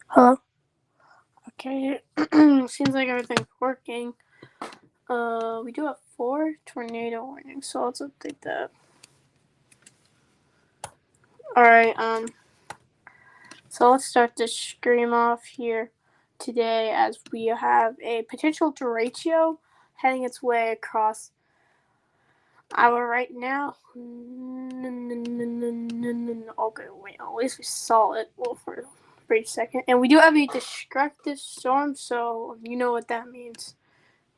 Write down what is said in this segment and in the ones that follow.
Hello? Okay, seems like everything's working. We do have 4 tornado warnings, so let's update that. Alright, so let's start this stream off here today as we have a potential derecho heading its way across our right now. Okay, wait, at least we saw it for a brief second. And we do have a destructive storm, so you know what that means.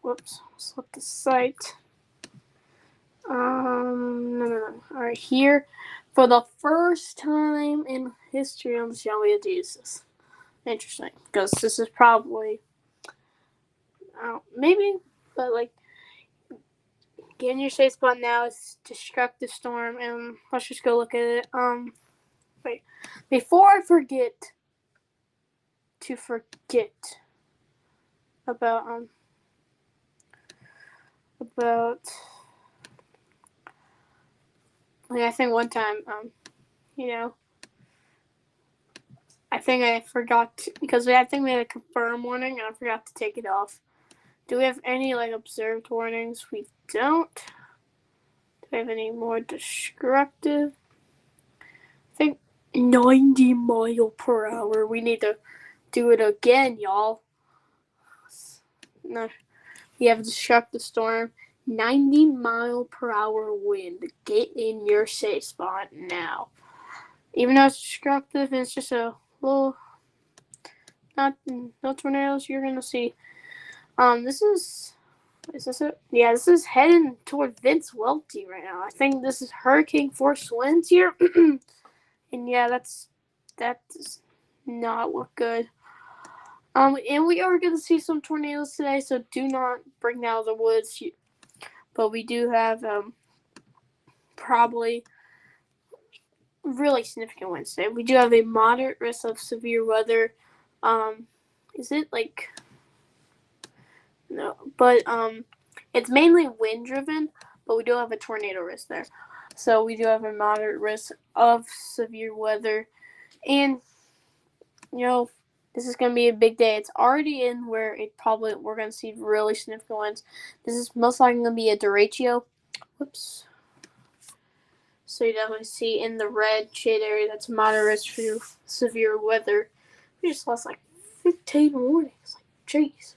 Whoops, slip the site. No. Alright, here, for the first time in history, I'm just going to use this. Interesting, because this is probably, maybe, but like, get in your safe spot now. It's destructive storm, and let's just go look at it. Wait, before I forget about like I think one time, I think I forgot because I think we had a confirm warning and I forgot to take it off. Do we have any like observed warnings? We don't. Do we have any more destructive? I think 90 mile per hour. We need to do it again, y'all. No, we have a destructive storm. 90 mile per hour wind. Get in your safe spot now. Even though it's destructive, it's just a little, no tornadoes you're gonna see. Is this it? Yeah, this is heading toward Vince Welty right now. I think this is hurricane force winds here. And yeah, that does not look good. And we are gonna see some tornadoes today, so do not bring down the woods. But we do have probably really significant winds today. We do have a moderate risk of severe weather. Is it like no? But it's mainly wind driven, but we do have a tornado risk there. So we do have a moderate risk of severe weather, and this is going to be a big day. It's already in where we're going to see really significant winds. This is most likely going to be a derecho. Whoops. So you definitely see in the red shade area that's moderate risk for severe weather. We just lost like 15 warnings. Like, jeez.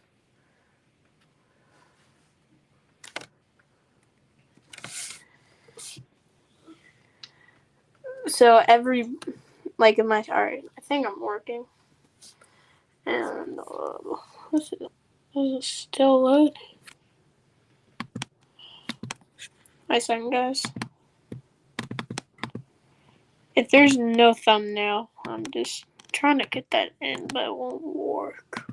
So alright, I think I'm working. And, is it still loading? Hi, second, guys. If there's no thumbnail, I'm just trying to get that in, but it won't work.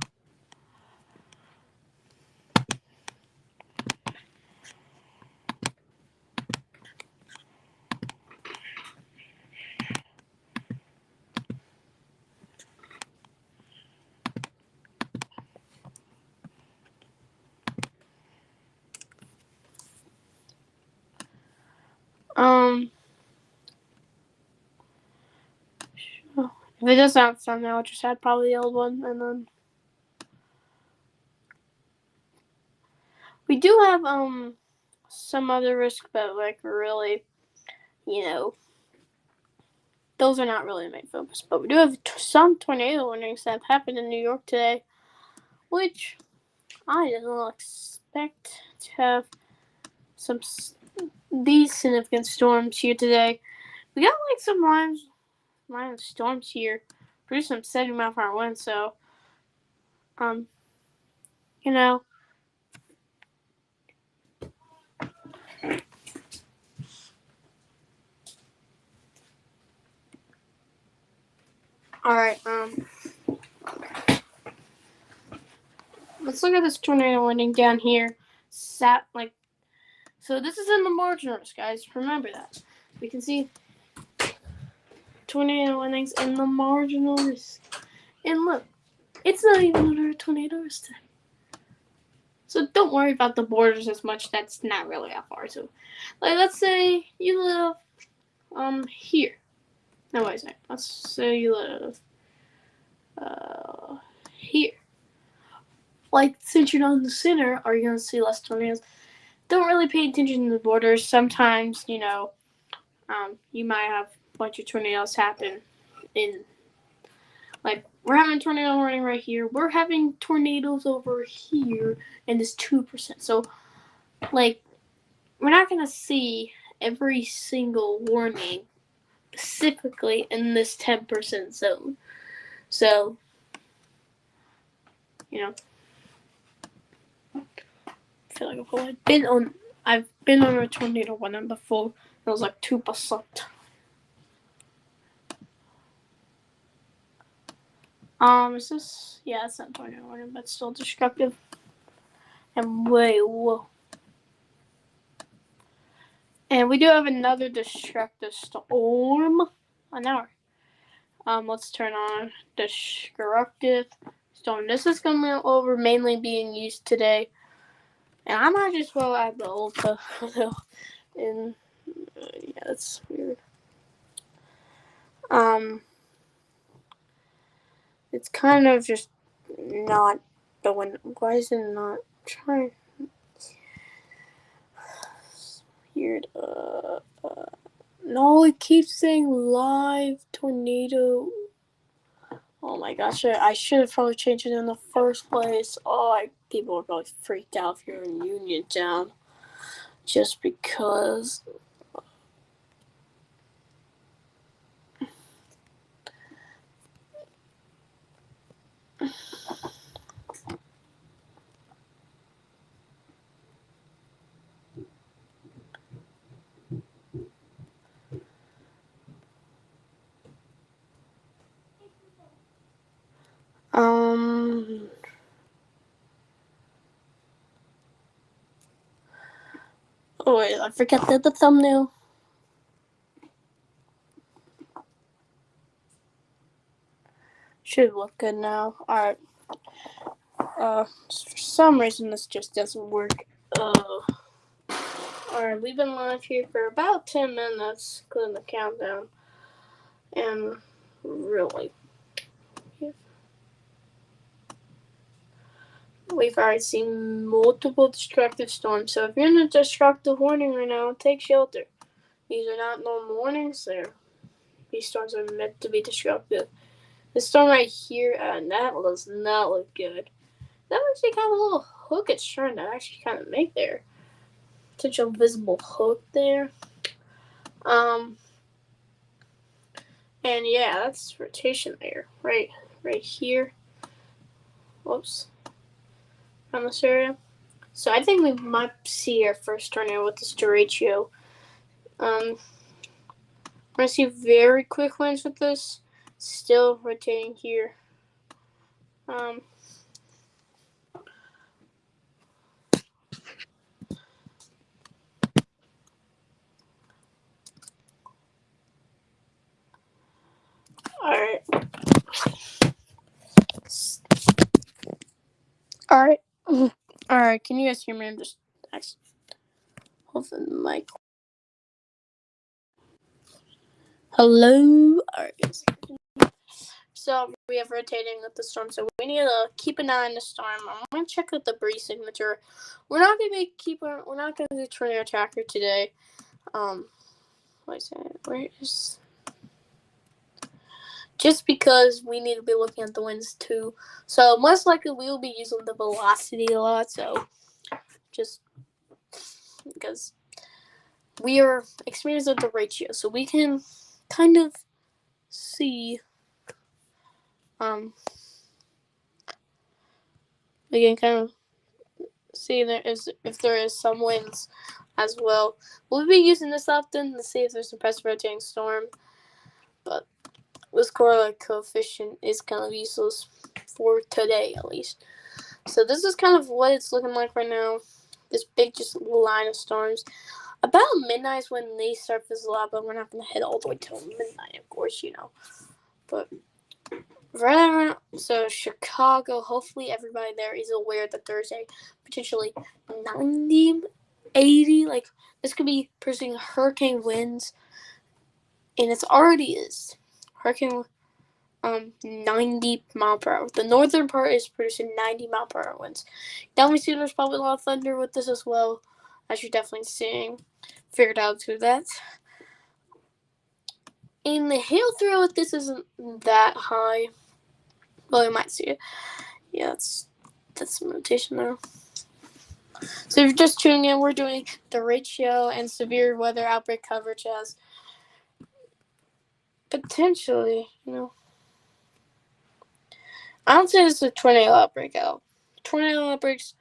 If it doesn't have thumbnail, I'll just add probably the old one, and then we do have some other risk, but like really, those are not really my focus. But we do have some tornado warnings that have happened in New York today, which I didn't expect to have these significant storms here today. We got like some minor storms here, produced some 70 mile per hour winds. So, you know. Alright, let's look at this tornado warning down here. So this is in the marginal risk, guys. Remember that. We can see tornado warnings in the marginal risk. And look, it's not even under a tornado risk today. So don't worry about the borders as much. That's not really that far. So, like, let's say you live here. No, wait a second. Let's say you live here. Like, since you're not in the center, are you going to see less tornadoes? Don't really pay attention to the borders. Sometimes, you might have a bunch of tornadoes happen in, like, we're having a tornado warning right here. We're having tornadoes over here, and it's 2%. So, like, we're not going to see every single warning specifically in this 10% zone. So, I feel like I've been on a tornado one before. It was like 2%. Is this? Yeah, it's not tornado warning, but still destructive. And whoa. And we do have another destructive storm an hour. Let's turn on destructive storm. This is coming over, mainly being used today. And I might as well add the Ultra. And yeah, that's weird. It's kind of just not going. Why is it not trying? It's weird. No, it keeps saying live tornado. Oh my gosh, I should have probably changed it in the first place. People are probably freaked out if you're in Uniontown. Just because. Oh wait, I forgot the thumbnail. Should look good now. Alright. For some reason this just doesn't work. Alright, we've been live here for about 10 minutes, including the countdown. And really, we've already seen multiple destructive storms. So if you're in a destructive warning right now, take shelter. These are not normal warnings. These storms are meant to be destructive. This storm right here, that does not look good. That actually kind of a little hook it's trying to actually kind of make there. Potential visible hook there. And yeah, that's rotation there. Right here. Whoops. On this area. So I think we might see our first tornado with this derecho. We're going to see very quick winds with this. Still rotating here. Alright. Alright, can you guys hear me? I'm just holding the mic. Hello? Alright. So we have rotating with the storm, so we need to keep an eye on the storm. I'm gonna check out the breeze signature. We're not gonna do tornado tracker today. Wait a second, where is? Just because we need to be looking at the winds too. So most likely we will be using the velocity a lot. So just because we are experiencing the ratio, so we can kind of see. We can kind of see if there is some winds as well. We'll be using this often to see if there's a press rotating storm, but this correlate coefficient is kind of useless for today at least. So this is kind of what it's looking like right now. This big just line of storms. About midnight is when they start fizzle out, but we're not going to head all the way till midnight, of course, But right now, so Chicago, hopefully everybody there is aware that Thursday, potentially 90, 80, like this could be producing hurricane winds, and it's already is. Hurricane 90 mile per hour. The northern part is producing 90 mile per hour winds. Definitely see there's probably a lot of thunder with this as well, as you're definitely seeing. Figured out to that. In the hail throw, this isn't that high. Well, you might see it. Yeah, that's some rotation there. So if you're just tuning in, we're doing derecho and severe weather outbreak coverage as potentially, I don't say it's a tornado outbreak out. Tornado outbreaks,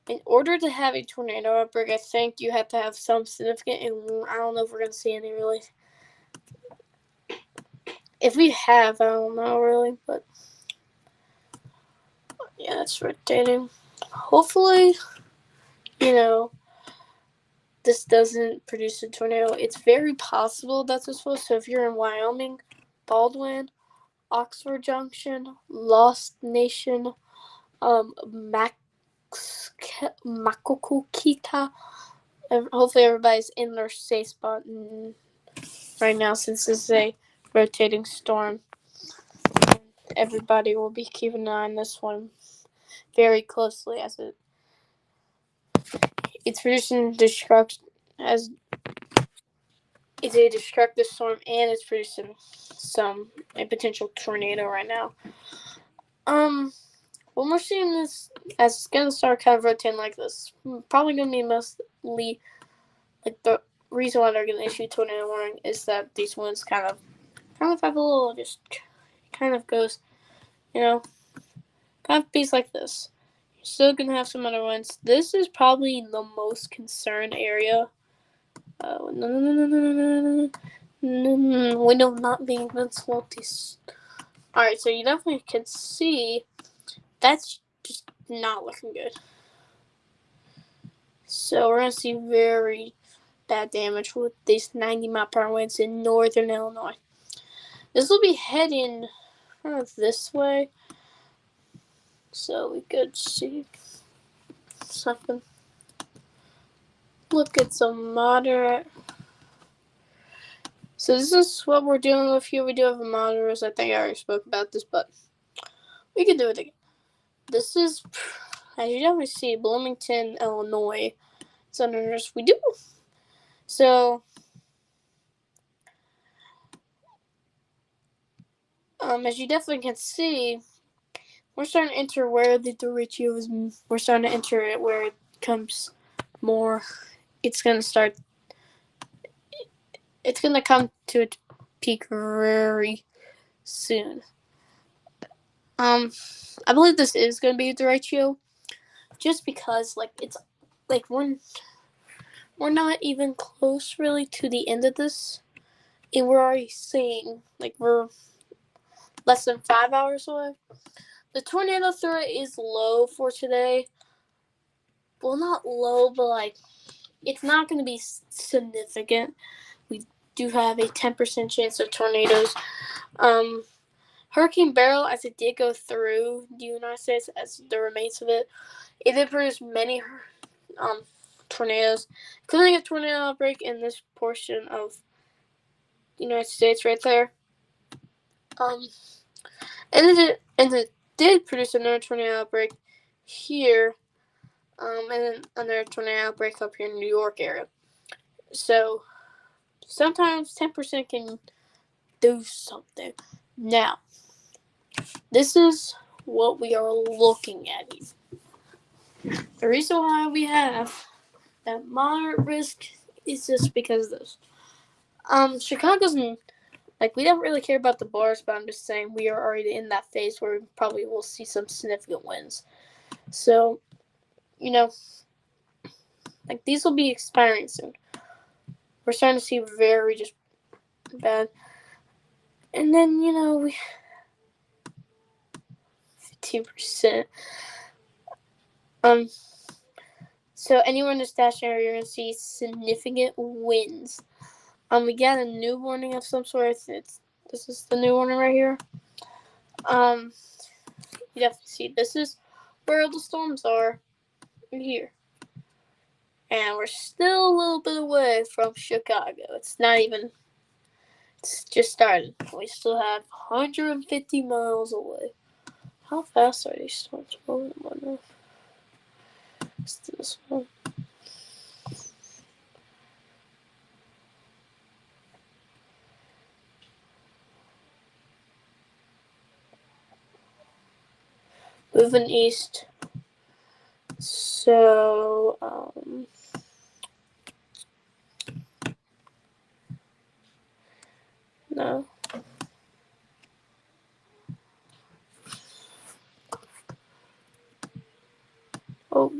in order to have a tornado outbreak, I think you have to have some significant, and I don't know if we're going to see any really. If we have, I don't know really, but yeah, it's rotating. Hopefully, this doesn't produce a tornado. It's very possible that's what's supposed. So if you're in Wyoming, Baldwin, Oxford Junction, Lost Nation, Makokukita. Hopefully everybody's in their safe spot right now, since this is a rotating storm. Everybody will be keeping an eye on this one very closely, as it's producing destruction, as it's a destructive storm, and it's producing a potential tornado right now. When we're seeing this, as it's gonna start kind of rotating like this, probably gonna be mostly like the reason why they're gonna issue tornado warning is that these winds kind of have a little just kind of goes, kind of beats like this. You're still gonna have some other winds. This is probably the most concerned area. Window not being multi. Alright, so you definitely can see that's just not looking good. So we're going to see very bad damage with these 90 mile per hour winds in northern Illinois. This will be heading kind of this way. So we could see something. Look at some moderate. So this is what we're dealing with here. We do have a moderate. I think I already spoke about this, but we can do it again. This is, as you definitely see, Bloomington, Illinois. It's under this. We do. So, as you definitely can see, we're starting to enter where the derecho is. We're starting to enter it where it comes more. It's going to start. It's going to come to a peak very soon. I believe this is going to be a derecho, just because it's when we're not even close really to the end of this, and we're already seeing we're less than 5 hours away. The tornado threat is low for today. Well, not low, but it's not going to be significant. We do have a 10% chance of tornadoes. Hurricane Beryl, as it did go through the United States, as the remains of it did produce many tornadoes, including a tornado outbreak in this portion of the United States right there. And it did produce another tornado outbreak here, and then another tornado outbreak up here in the New York area. So sometimes 10% can do something. Now, this is what we are looking at here. The reason why we have that moderate risk is just because of this. Chicago's we don't really care about the bars, but I'm just saying we are already in that phase where we probably will see some significant winds. So, these will be expiring soon. We're starting to see very just bad. And then, we 15%. So anywhere in the stash area, you're going to see significant winds. We got a new warning of some sort. This is the new warning right here. You definitely see this is where the storms are right here. And we're still a little bit away from Chicago. It's not even It's just started. We still have 150 miles away. How fast are these storms moving? I wonder. It's this one. Moving east. So, no. Oh.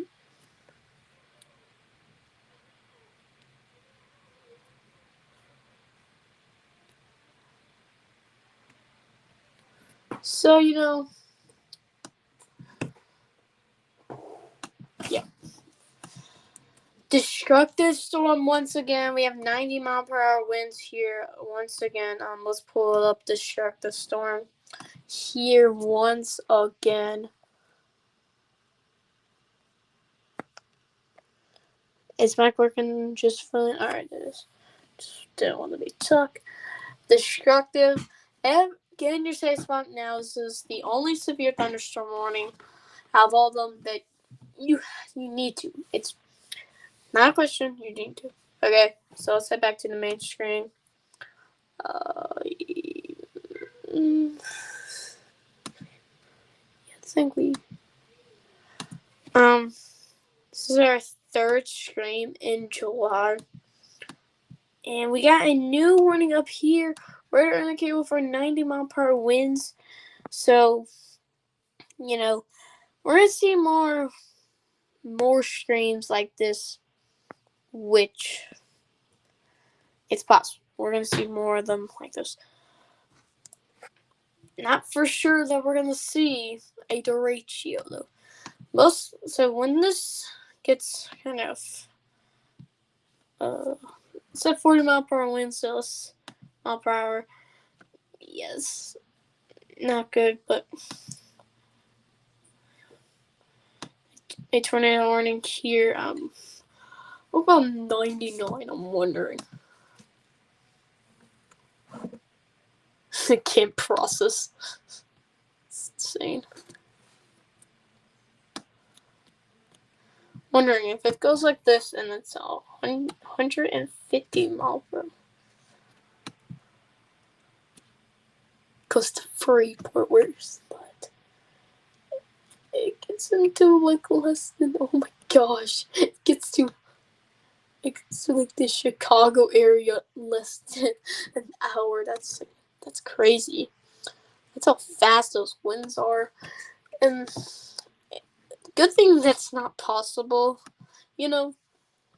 So, yeah. Destructive storm once again. We have 90-mile-per-hour winds here once again. Let's pull it up. Destructive storm here once again. Is mic working just fine? Alright, it is. Just didn't want to be stuck. Destructive. And get in your safe spot now. This is the only severe thunderstorm warning out of all of them that you need to. It's not a question. You need to. Okay, so let's head back to the main screen. I think we. This is our third stream in July. And we got a new warning up here. We're indicated for 90-mile-per-hour winds. So, we're going to see more streams like this, which it's possible. We're going to see more of them like this. Not for sure that we're going to see a derecho, though. So when this gets kind of, it's at 40-mile-per-hour winds, so it's mile per hour. Yes, not good, but a tornado warning here. What about 99? I'm wondering. I can't process. It's insane. Wondering if it goes like this and it's 150 miles per hour. Goes to Freeport, worse, but it gets into like less than, oh my gosh, it gets to like the Chicago area less than an hour. That's crazy. That's how fast those winds are. And good thing that's not possible,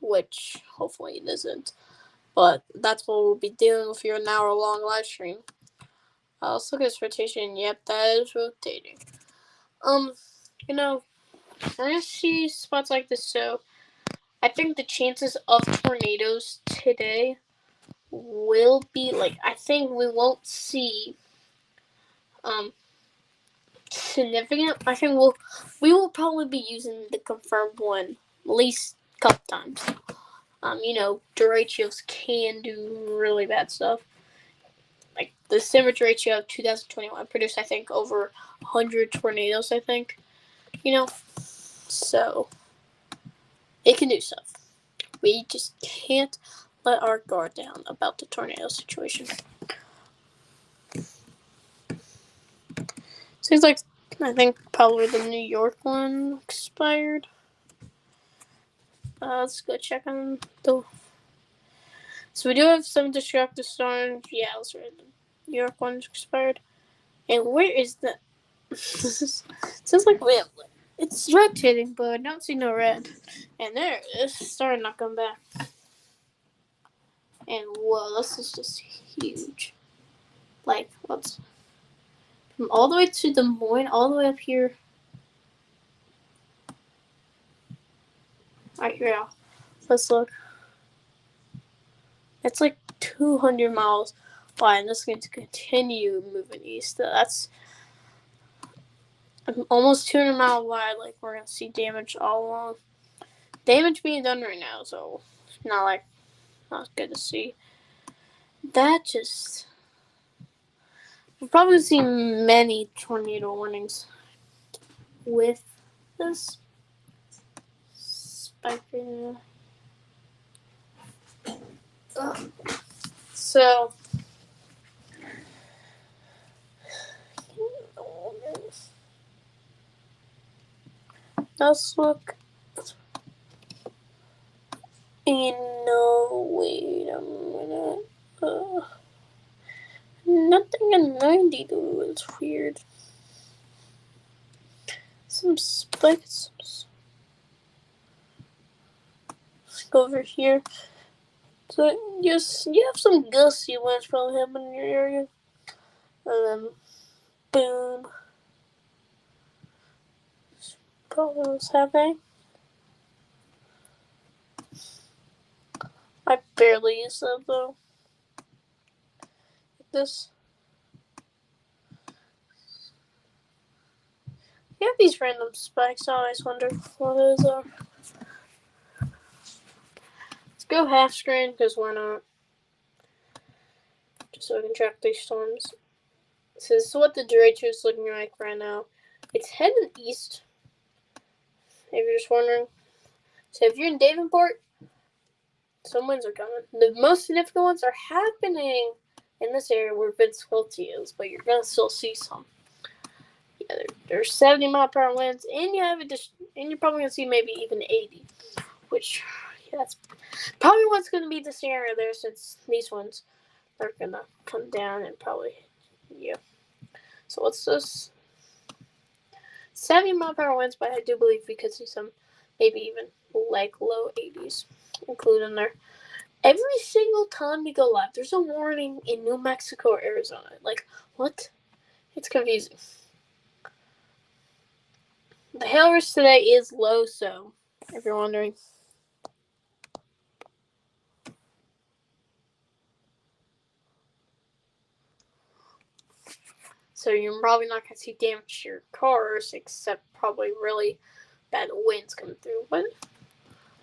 which hopefully it isn't. But that's what we'll be dealing with here, an hour-long live stream. Let's look at this rotation. Yep, that is rotating. We're gonna see spots like this. So I think the chances of tornadoes today will be I think we won't see significant. I think we will probably be using the confirmed one at least a couple times. Derechos can do really bad stuff. Like the December derecho of 2021 produced, I think, over 100 tornadoes. I think, so it can do stuff. We just can't let our guard down about the tornado situation. Seems like I think probably the New York one expired. Let's go check on the. So we do have some destructive storms. Yeah, let's read the New York one expired. And where is the? Sounds like we have. It's rotating, but I don't see no red. And there it is. Starting not coming back. And whoa, this is just huge. What's from all the way to Des Moines, all the way up here. Alright, here. Let's look. It's like 200 miles wide, and this is going to continue moving east. That's almost 200 miles wide. We're going to see damage all along. Damage being done right now, so it's not good to see. That just We'll probably see many tornado warnings with this spike right now. So, let's look. No, wait a minute. Nothing in 92. It's weird. Some spikes. Let's go over here. So, just you have some gusty winds probably happening in your area. And then, boom. Probably what's happening. I barely use that though. This. You have these random spikes. I always wonder what those are. Let's go half screen because why not? Just so I can track these storms. So this is what the derecho is looking like right now. It's heading east. If you're just wondering. So if you're in Davenport, some winds are coming. The most significant ones are happening in this area where Vince Welty is, but you're gonna still see some. Yeah, there's 70-mile-per-hour winds, and you're probably gonna see maybe even 80, which that's probably what's gonna be the scenario there, since these ones are gonna come down and probably So what's this? 70-mile-per-hour winds, but I do believe we could see some, maybe even like low 80s included in there. Every single time we go live, there's a warning in New Mexico or Arizona. Like, what? It's confusing. The hail risk today is low, so if you're wondering. So you're probably not going to see damage to your cars, except probably really bad winds coming through. But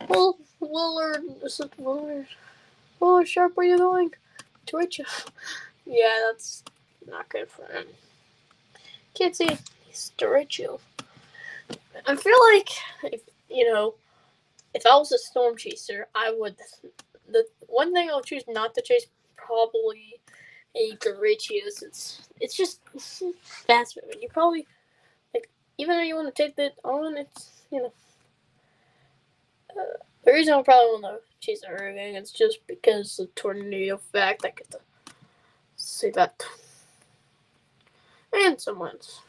we'll learn. Oh, Sharp, where you going? Twitch. Yeah, that's not good for him. Can't see. He's derecho. I feel like if I was a storm chaser, I would. The one thing I'll choose not to chase probably a derecho, since it's just fast moving. You probably even though you want to take that on, it's the reason I probably want to chase a hurricane is just because the tornado fact. I get to see that, and some winds.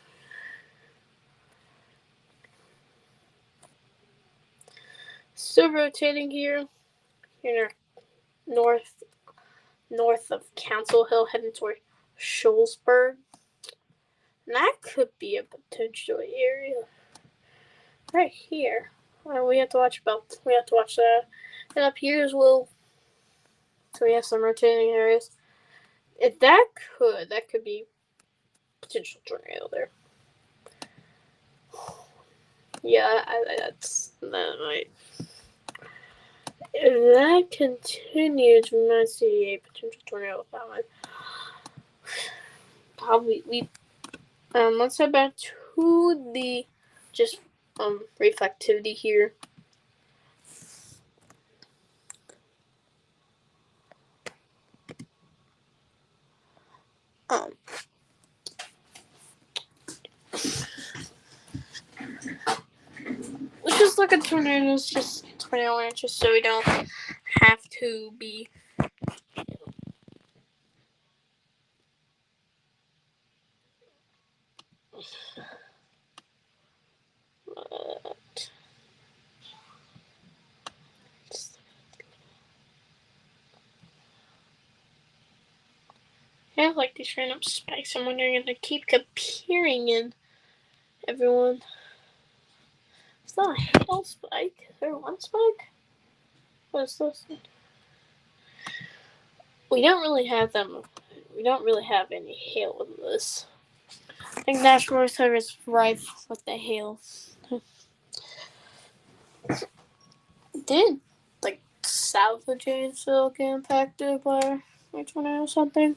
Still rotating here north of Council Hill, heading toward Shoalsburg. And that could be a potential area right here. We have to watch that. And up here as well. So we have some rotating areas. That could be potential tornado there. Yeah, that might. If that continues, we might see a potential tornado with that one. Probably let's head back to the just reflectivity here. Let's just look at tornadoes, just tornado alerts, just so we don't have to be. I like these random spikes. I'm wondering if they keep appearing in everyone. It's not a hail spike. Is there one spike? What is this? We don't really have them. We don't really have any hail with this. I think National Weather Service is rife with the hail. Did south of Janesville get impacted by a tornado or something?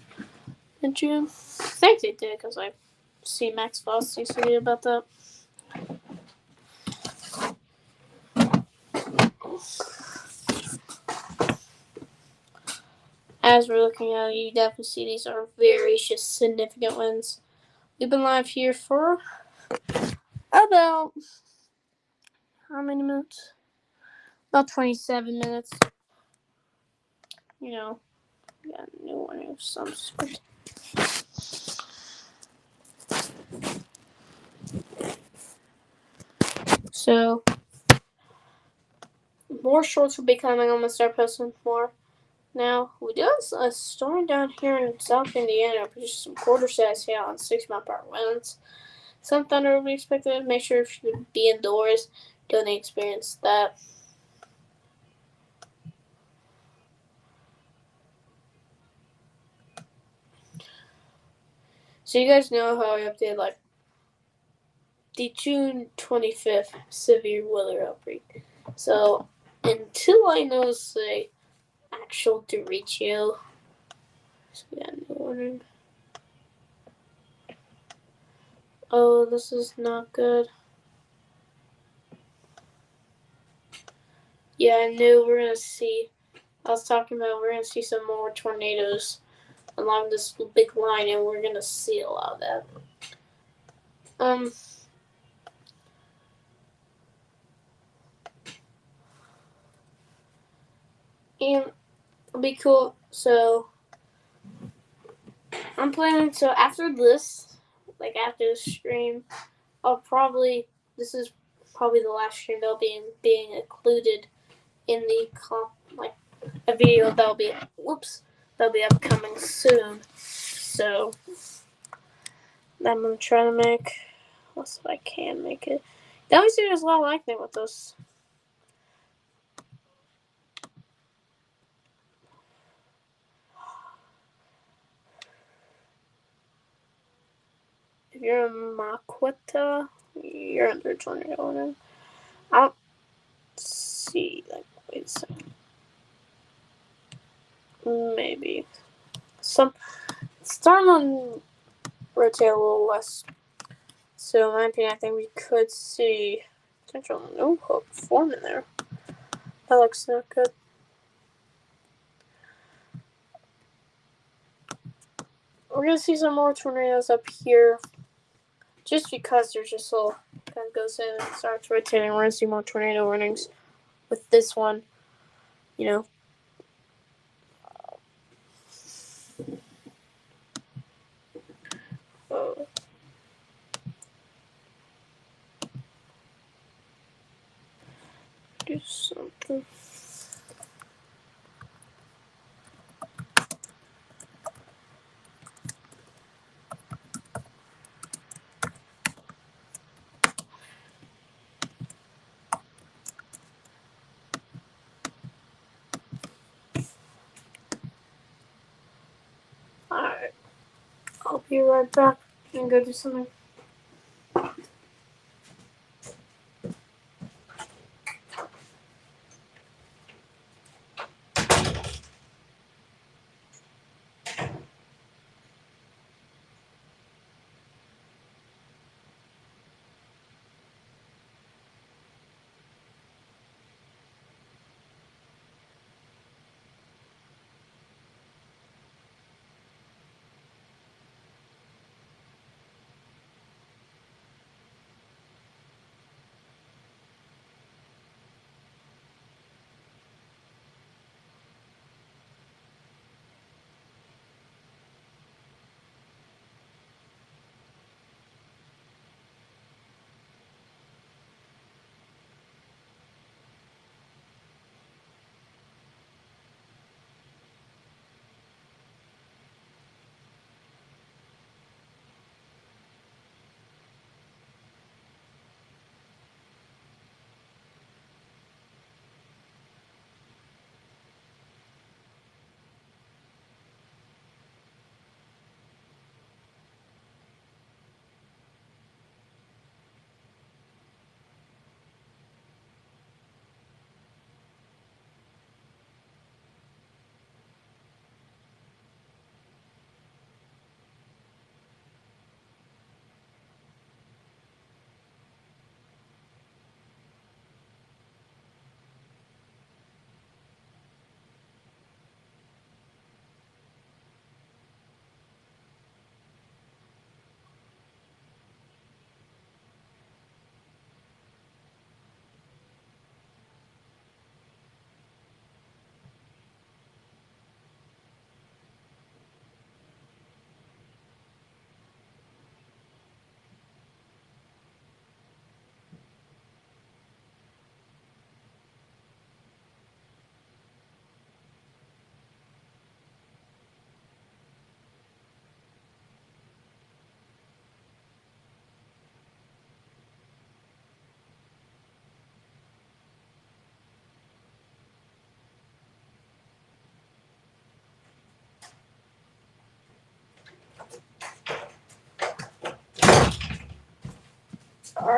in June. I think they did because I see Max Foss used to read about that. As we're looking at it, you definitely see these are very just significant wins. We've been live here for about how many minutes? About 27 minutes. You know, we got a new one of some sort. So, more shorts will be coming. I'm going to start posting more. Now, we do have a storm down here in South Indiana, producing some quarter-size hail and 6-mile-per-hour winds. Some thunder will be expected. Make sure if you be indoors, don't experience that. So you guys know how I updated like the June 25th severe weather outbreak. So until I know the actual derecho, so we got a new warning. Oh, this is not good. Yeah, I knew we're gonna see. I was talking about we're gonna see some more tornadoes along this big line, and we're gonna see a lot of that. And it'll be cool. So I'm planning. So after this, like after the stream, this is probably the last stream that'll be being included in the like a video that'll be upcoming soon. So I'm gonna try to make what's if I can make it. Obviously there's a lot of likely with this. If you're in Maqueta, you're under 20 owner. I don't see like wait a second. Maybe some starting on rotate a little less. So in my opinion, I think we could see potential no hook form in there. That looks not good. We're gonna see some more tornadoes up here, just because there's just a little kind of goes in and starts rotating. We're gonna see more tornado warnings with this one. You know. Do something. Alright. I'll be right back and go do something.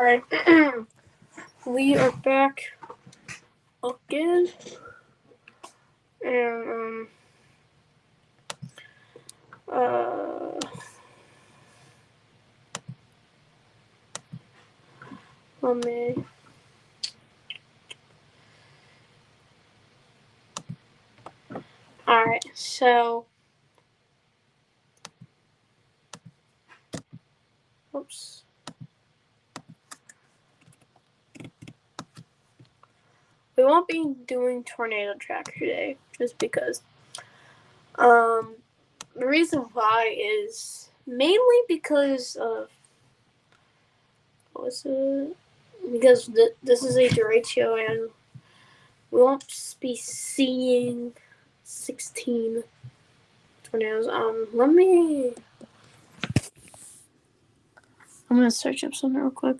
Alright. We are back again. And, let me... Alright, so... Oops. We won't be doing Tornado Tracker today, just because. The reason why is mainly because of... What was it? Because this is a derecho, and we won't be seeing 16 tornadoes. Let me... I'm gonna search up something real quick.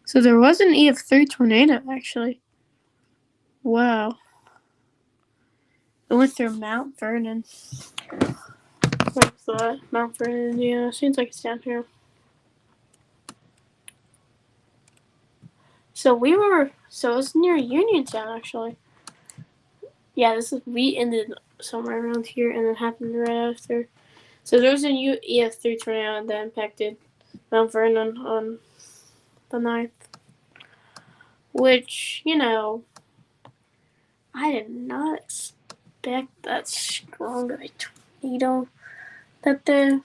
So there was an EF3 tornado, actually. Wow. It went through Mount Vernon. What's that? Mount Vernon, yeah. Seems like it's down here. So it's near Uniontown, actually. Yeah, we ended somewhere around here, and it happened right after. So there was an EF3 tornado that impacted Mount Vernon on the 9th. Which, I did not expect that strong of a tornado that day.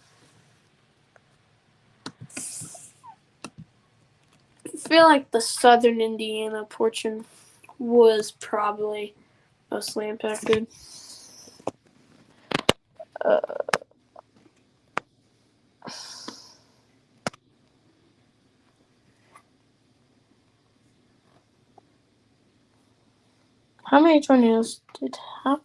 I feel like the southern Indiana portion was probably mostly impacted. How many tornadoes did happen?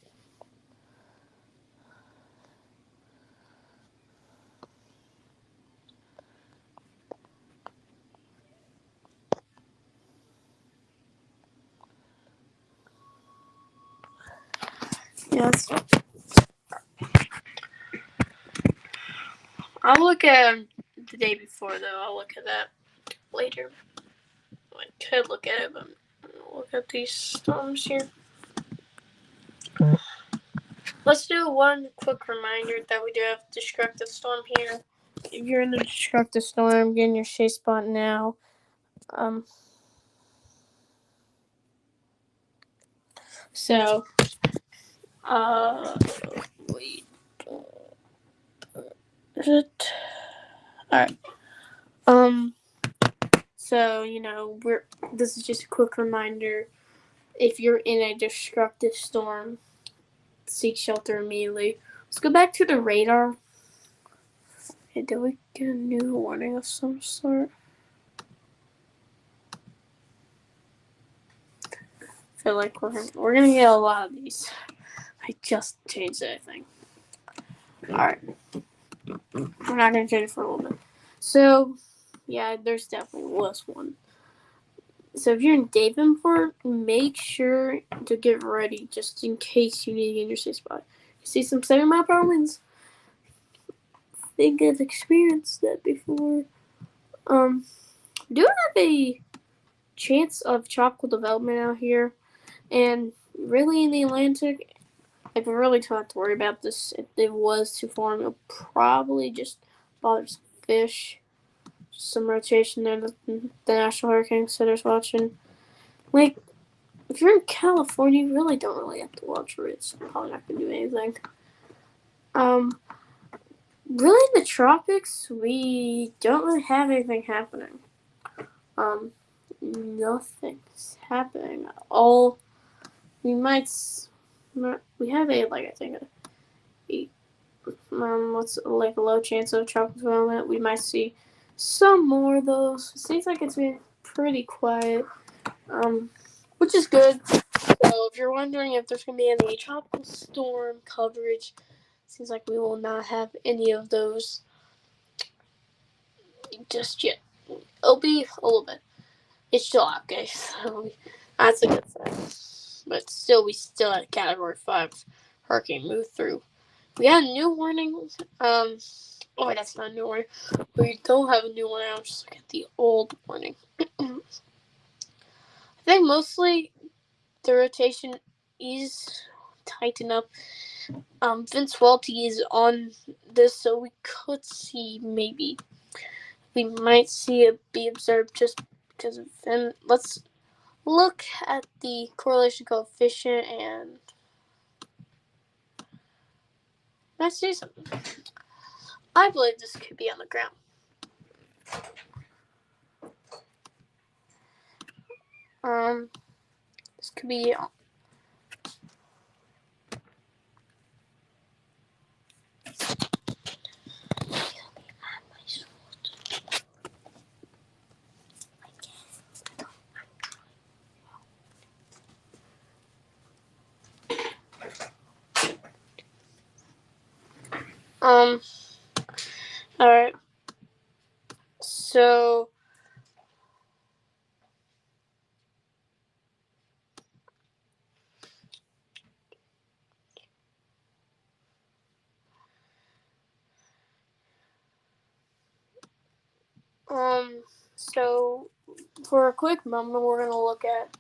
Yes. I'll look at the day before, though. I'll look at that later. I could look at it, but I'll look at these storms here. Let's do one quick reminder that we do have destructive storm here. If you're in the destructive storm, get in your safe spot now. So, wait. Is it? Alright. So, this is just a quick reminder. If you're in a destructive storm, seek shelter immediately. Let's go back to the radar. Okay, did we get a new warning of some sort? I feel like we're gonna get a lot of these. I just changed it, I think. Alright. We're not gonna change it for a little bit. So, yeah, there's definitely was one. So if you're in Davenport, make sure to get ready just in case you need to get in your safe spot. You see some 7-mile-per-hour winds. I think I've experienced that before. Do have a chance of tropical development out here, and really in the Atlantic, I really don't have to worry about this. If it was to form, it'll probably just bother some fish. Just some rotation there that the National Hurricane Center's watching. Like, if you're in California, you really don't really have to watch for it. It's probably not going to do anything. Really in the tropics, we don't really have anything happening. Nothing's happening at all. We have a what's like a low chance of tropical development. We might see some more of those. It seems like it's been pretty quiet, which is good. So if you're wondering if there's going to be any tropical storm coverage, it seems like we will not have any of those just yet. It'll be a little bit. It's July, okay, so that's a good thing. But still, we still had a Category 5 hurricane move through. We had a new warning. Oh, wait, that's not a new warning. We don't have a new one. I'll just look at the old warning. I think mostly the rotation is tightened up. Vince Welty is on this, so we could see maybe we might see it be observed just because of him. Let's look at the correlation coefficient and let's see something. I believe this could be on the ground. This could be alright. So so for a quick moment we're gonna look at,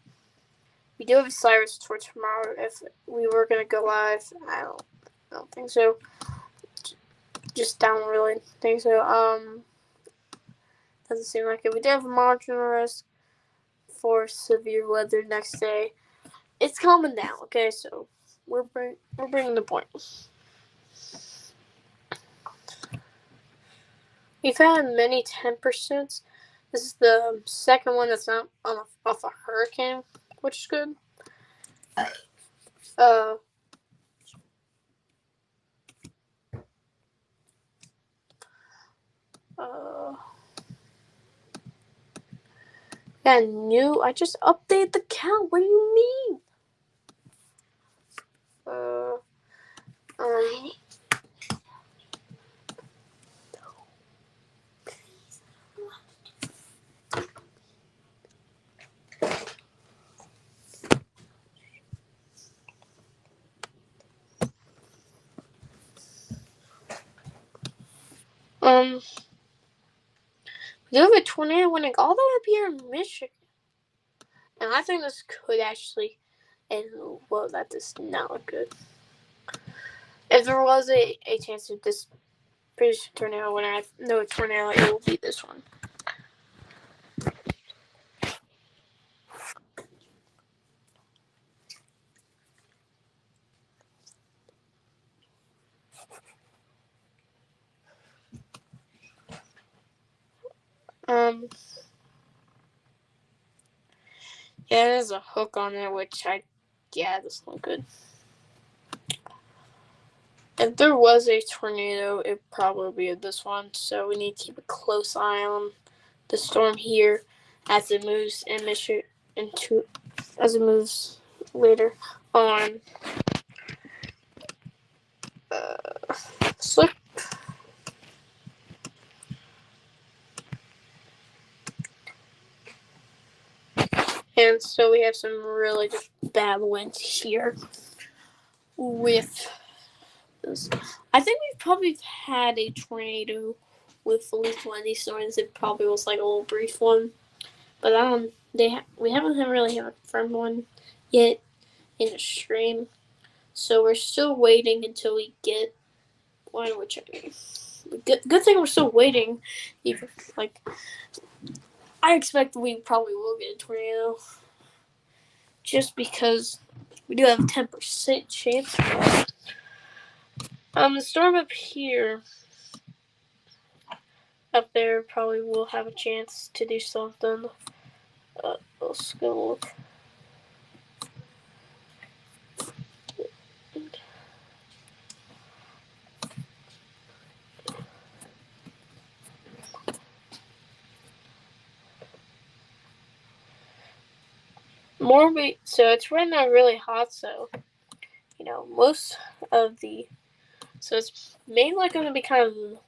we do have a Cyrus tour tomorrow. If we were gonna go live, I don't think so. Just don't really think so. Doesn't seem like it. We do have a marginal risk for severe weather next day. It's calming down, okay? So we're bringing the point. We've had many 10%. This is the second one that's not off a hurricane, which is good. I just updated the count. What do you mean? We do have a tornado winning all the way up here in Michigan. And I think this could actually, and well, that does not look good. If there was a chance of this British tornado winner, I know a tornado, it will be this one. Yeah, there's a hook on it, which doesn't look good. If there was a tornado, it'd probably be this one, so we need to keep a close eye on the storm here as it moves as it moves later on. Slip. And so we have some really just bad winds here with this. I think we've probably had a tornado with at least one of these storms. It probably was like a little brief one, but we haven't really had a firm one yet in a stream. So we're still waiting until we get one. Which good thing we're still waiting. Even like I expect we probably will get a tornado, just because we do have a 10% chance. The storm up here, up there, probably will have a chance to do something. Let's go look. so it's right now really hot, so most of the so it's mainly going to be kind of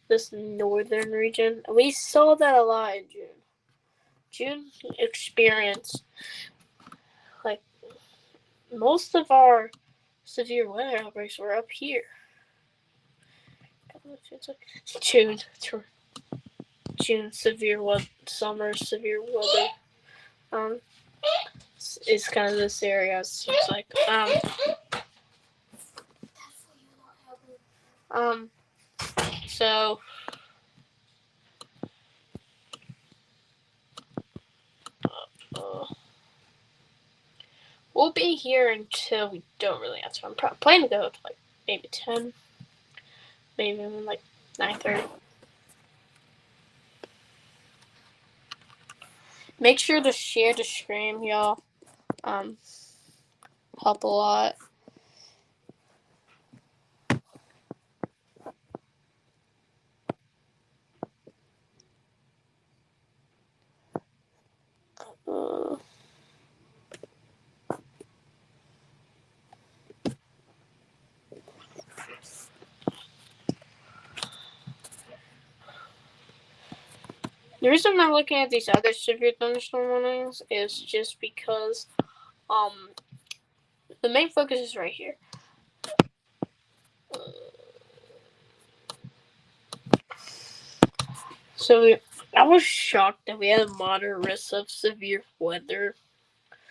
this northern region. We saw that a lot in June. June experienced like most of our severe weather outbreaks were up here. June severe weather, summer severe weather. It's kind of this area. It seems like so we'll be here until we don't really have to. I'm planning to go to like maybe 10, maybe even like 9:30. Make sure to share the stream, y'all. Help a lot. The reason I'm not looking at these other severe thunderstorm warnings is just because the main focus is right here. So I was shocked that we had a moderate risk of severe weather.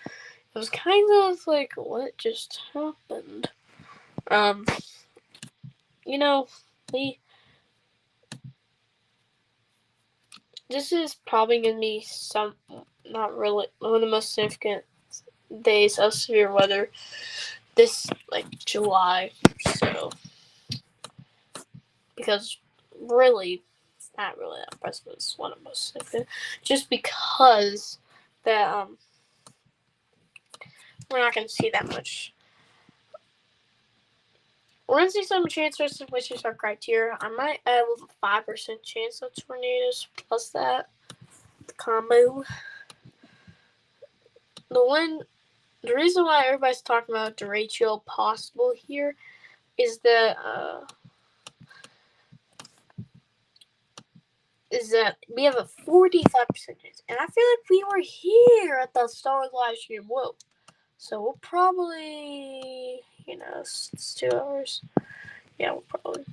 It was kind of like, what just happened? This is probably gonna be not really one of the most significant days of severe weather this July. So because really, it's not really that impressive. It's one of the most significant, just because that we're not gonna see that much. We're gonna see some transfers, which is our criteria. I might add a 5% chance of tornadoes plus that combo. The reason why everybody's talking about derecho possible here is that we have a 45% chance, and I feel like we were here at the start of last year. Whoa! So we'll probably, it's 2 hours. Yeah, we'll probably.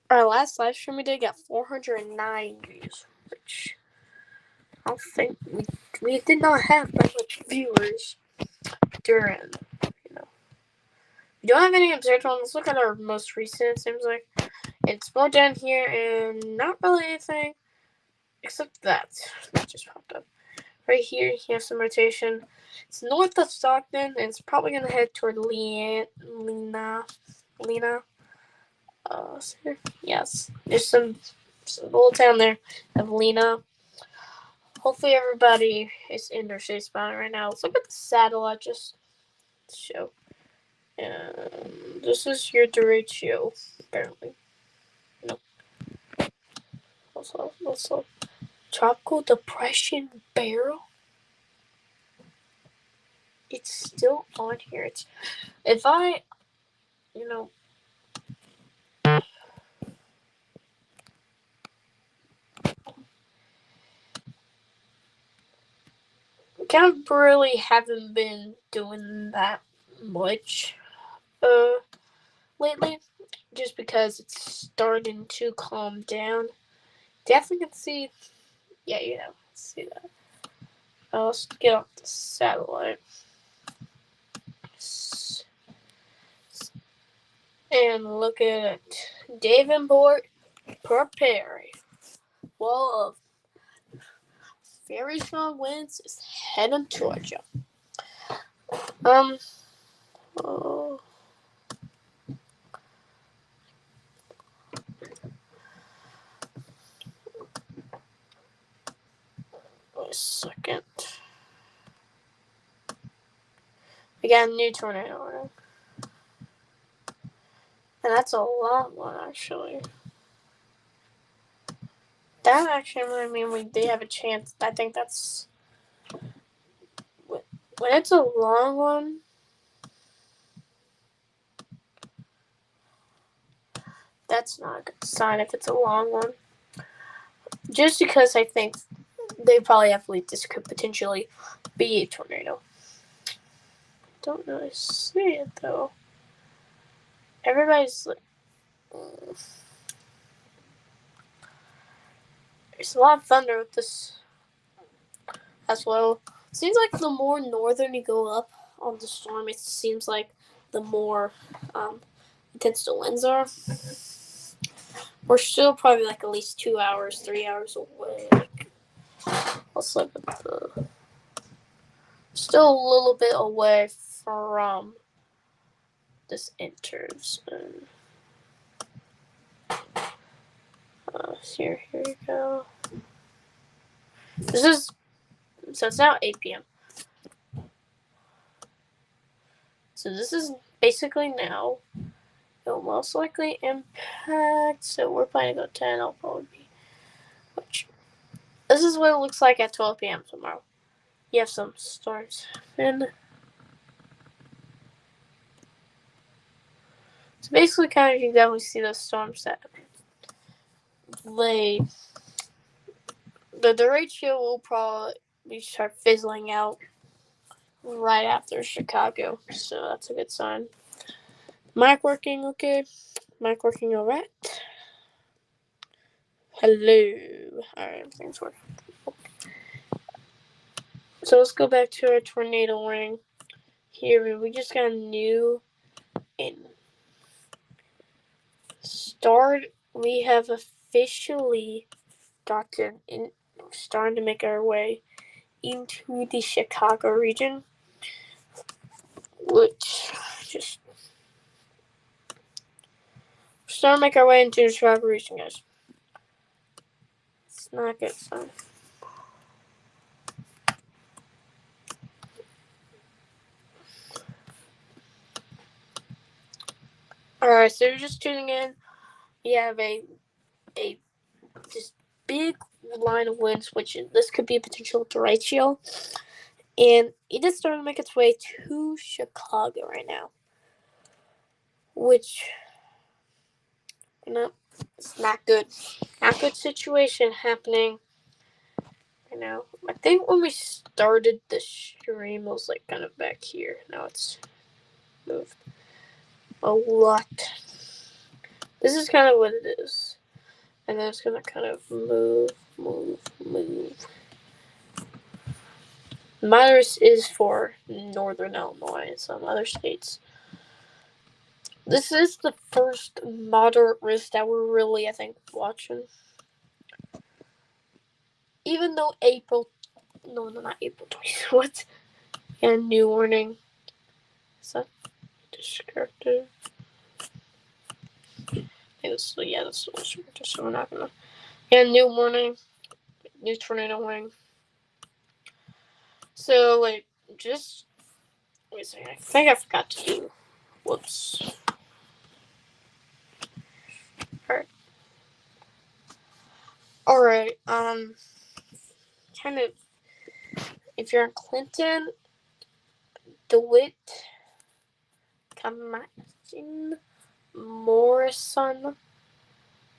Our last live stream we did got 409 views, which I don't think we did not have that much viewers during. We don't have any observed ones. Let's look at our most recent. It seems like it's more down here and not really anything except that just popped up. Right here, you have some rotation. It's north of Stockton, and it's probably gonna head toward Lena. Yes, there's some little town there of Lena. Hopefully, everybody is in their safe spot right now. Let's look at the satellite just to show. And this is your derecho, apparently. Nope. Also, tropical depression barrel. It's still on here. If I, kind of really haven't been doing that much lately, just because it's starting to calm down. Definitely can see, see that. Let's get off the satellite and look at Davenport preparing. Wall of very strong winds is heading towards you. Wait a second. We got a new tornado warning. And that's a long one, actually. That actually might mean we do have a chance. I think that's... When it's a long one... That's not a good sign if it's a long one. Just because I think they probably have believed this could potentially be a tornado. Don't really see it, though. Everybody's like... There's a lot of thunder with this as well. Seems like the more northern you go up on the storm, it seems like the more intense the winds are. We're still probably like at least 2 hours, 3 hours away. Let's look at the... Still a little bit away from this enters. Here we go. So it's now 8 p.m. So this is basically now. It'll most likely impact. So we're planning to go 10. I'll probably be. This is what it looks like at 12 p.m. tomorrow. You have some storms. And so basically, kind of, you can definitely see those storms that the derecho will probably start fizzling out right after Chicago. So that's a good sign. Mic working okay? Mic working alright? Hello. Alright, everything's working. So let's go back to our tornado warning. Here, we just got a new we have officially starting to make our way into the Chicago region, which just starting to make our way into the Chicago region, guys. It's not a good sign. Alright, so you're just tuning in. We have a just big line of winds, which this could be a potential derecho. And it is starting to make its way to Chicago right now. Which, it's not good. Not good situation happening right now. I think when we started the stream, it was like kind of back here. Now it's moved a lot. This is kind of what it is. And then it's going to kind of move. Moderate is for northern Illinois and some other states. This is the first moderate risk that we're really, I think, watching. Even though not April 20th. What? And new warning. Is that descriptive? That's the descriptive, so we're not gonna. And new warning. New tornado warning. So, wait a second. I think I forgot to do. Whoops. Alright, kind of, if you're in Clinton, DeWitt, Camatin, Morrison,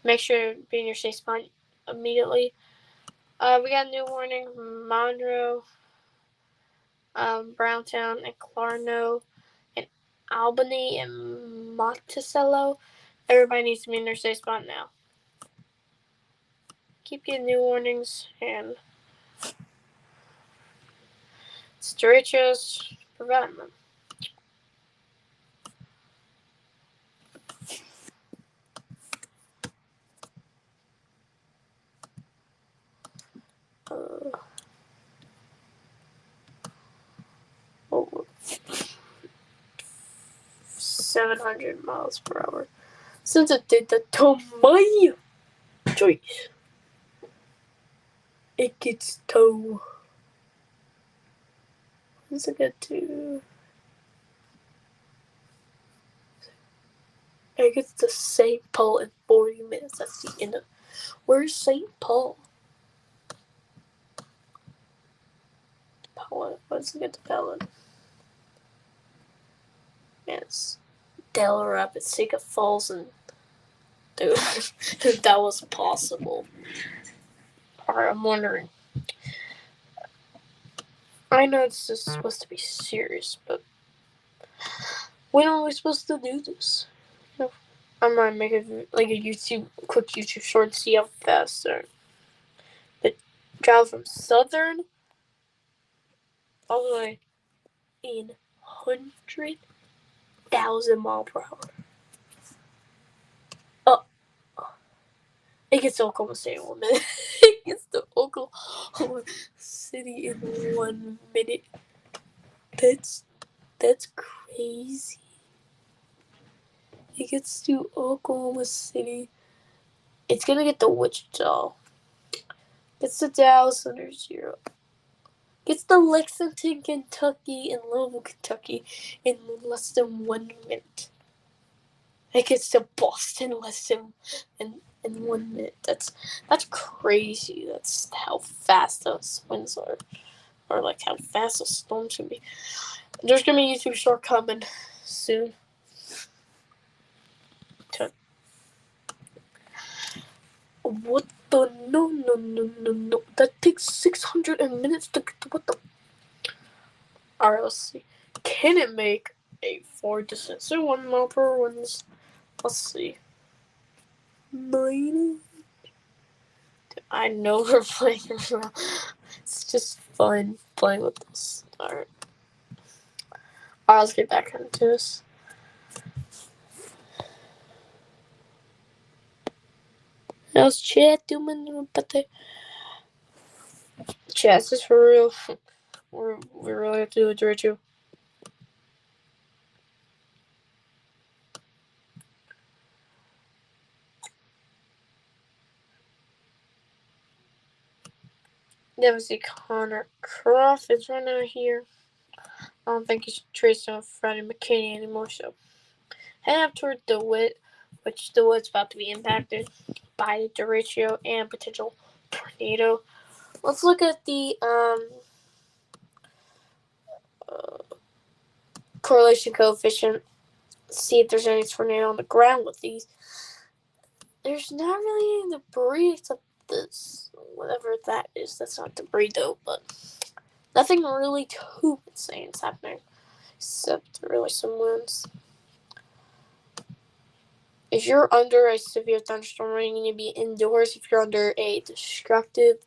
make sure to be in your safe spot immediately. We got a new warning from Monroe, Browntown, and Clarno, and Albany, and Monticello. Everybody needs to be in their safe spot now. Keep getting new warnings, and it's derechos providing them. Over 700 miles per hour. Since it did that to my choice, it gets tow. When's it get to? I get to St. Paul in 40 minutes. That's the end of. Where's St. Paul? Paul. What's it get to Pelham? Yes. Del Rapids, Seca Falls, and dude, if that was possible. Alright, I'm wondering. I know it's just supposed to be serious, but when are we supposed to do this? I might make a quick YouTube short, see how fast the travel from Southern all the way in 100,000 mile per hour. Oh, it gets to Oklahoma City in 1 minute. It gets to Oklahoma City in 1 minute. That's crazy. It gets to Oklahoma City. It's gonna get to Wichita. Gets to Dallas under 0. Gets to Lexington, Kentucky, and Louisville, Kentucky in less than 1 minute. It gets to Boston less than in 1 minute. That's crazy. That's how fast those winds are, or like how fast those storms can be. There's gonna be a YouTube short coming soon. What the no. That takes 600 minutes to get to what the. Alright, let's see. Can it make a 4 descent? So 1 mile per hour winds. Let's see. 9. I know we're playing around. It's just fun playing with this. Alright, let's get back into this. How's chat doing? Chat, is this for real? We really have to do a Derecho. Never see Connor Croft is right now here. I don't think he's traced on Freddie McKinney anymore, so heading up toward DeWitt, which DeWitt's about to be impacted by the derecho and potential tornado. Let's look at the correlation coefficient. See if there's any tornado on the ground with these. There's not really any debris except this, whatever that is. That's not debris though, but nothing really too insane is happening, except really some winds. If you're under a severe thunderstorm, you need to be indoors. If you're under a destructive,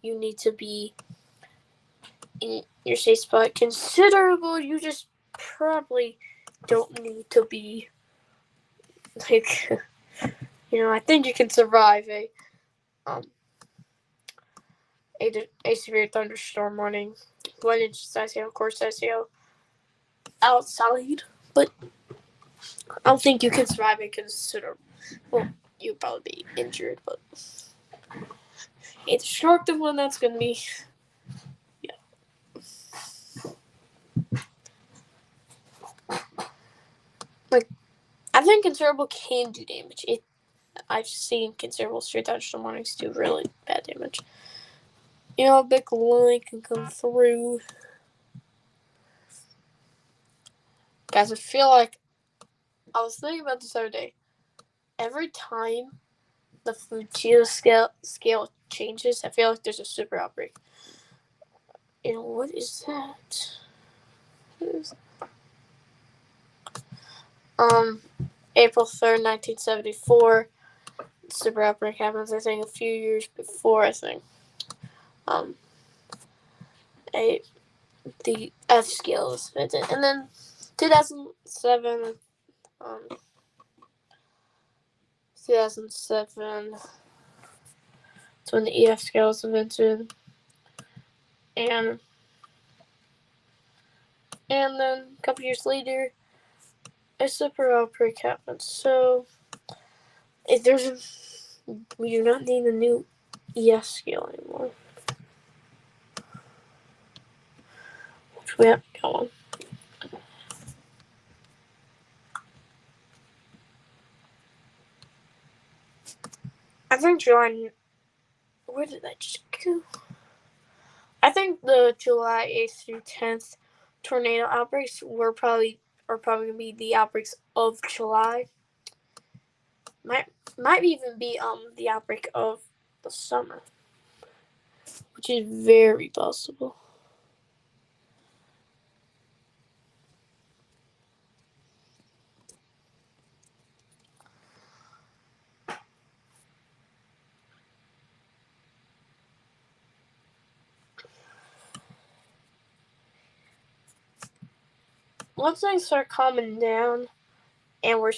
you need to be in your safe spot. Considerable, you just probably don't need to be, like, I think you can survive a severe thunderstorm warning. 1 inch size hail, coarse size hail outside, but I don't think you can survive a considerable. Well, you'd probably be injured, but a destructive one, that's gonna be, like, I think considerable can do damage. I've seen considerable straight thunderstorm warnings do really bad damage. A big line can come through. Guys, I feel like I was thinking about this the other day. Every time the Fujita scale changes, I feel like there's a super outbreak. What is that? April 3rd, 1974. Super outbreak happens, I think, a few years before, I think. The F scale was invented. And then 2007, 2007, that's when the EF scale was invented. And then a couple years later, a super outbreak happened. So, we do not need a new EF scale anymore. We have got one. I think July. Where did that just go? I think the July 8th through 10th tornado outbreaks are probably going to be the outbreaks of July. Might even be the outbreak of the summer, which is very possible. Once things start calming down, and we're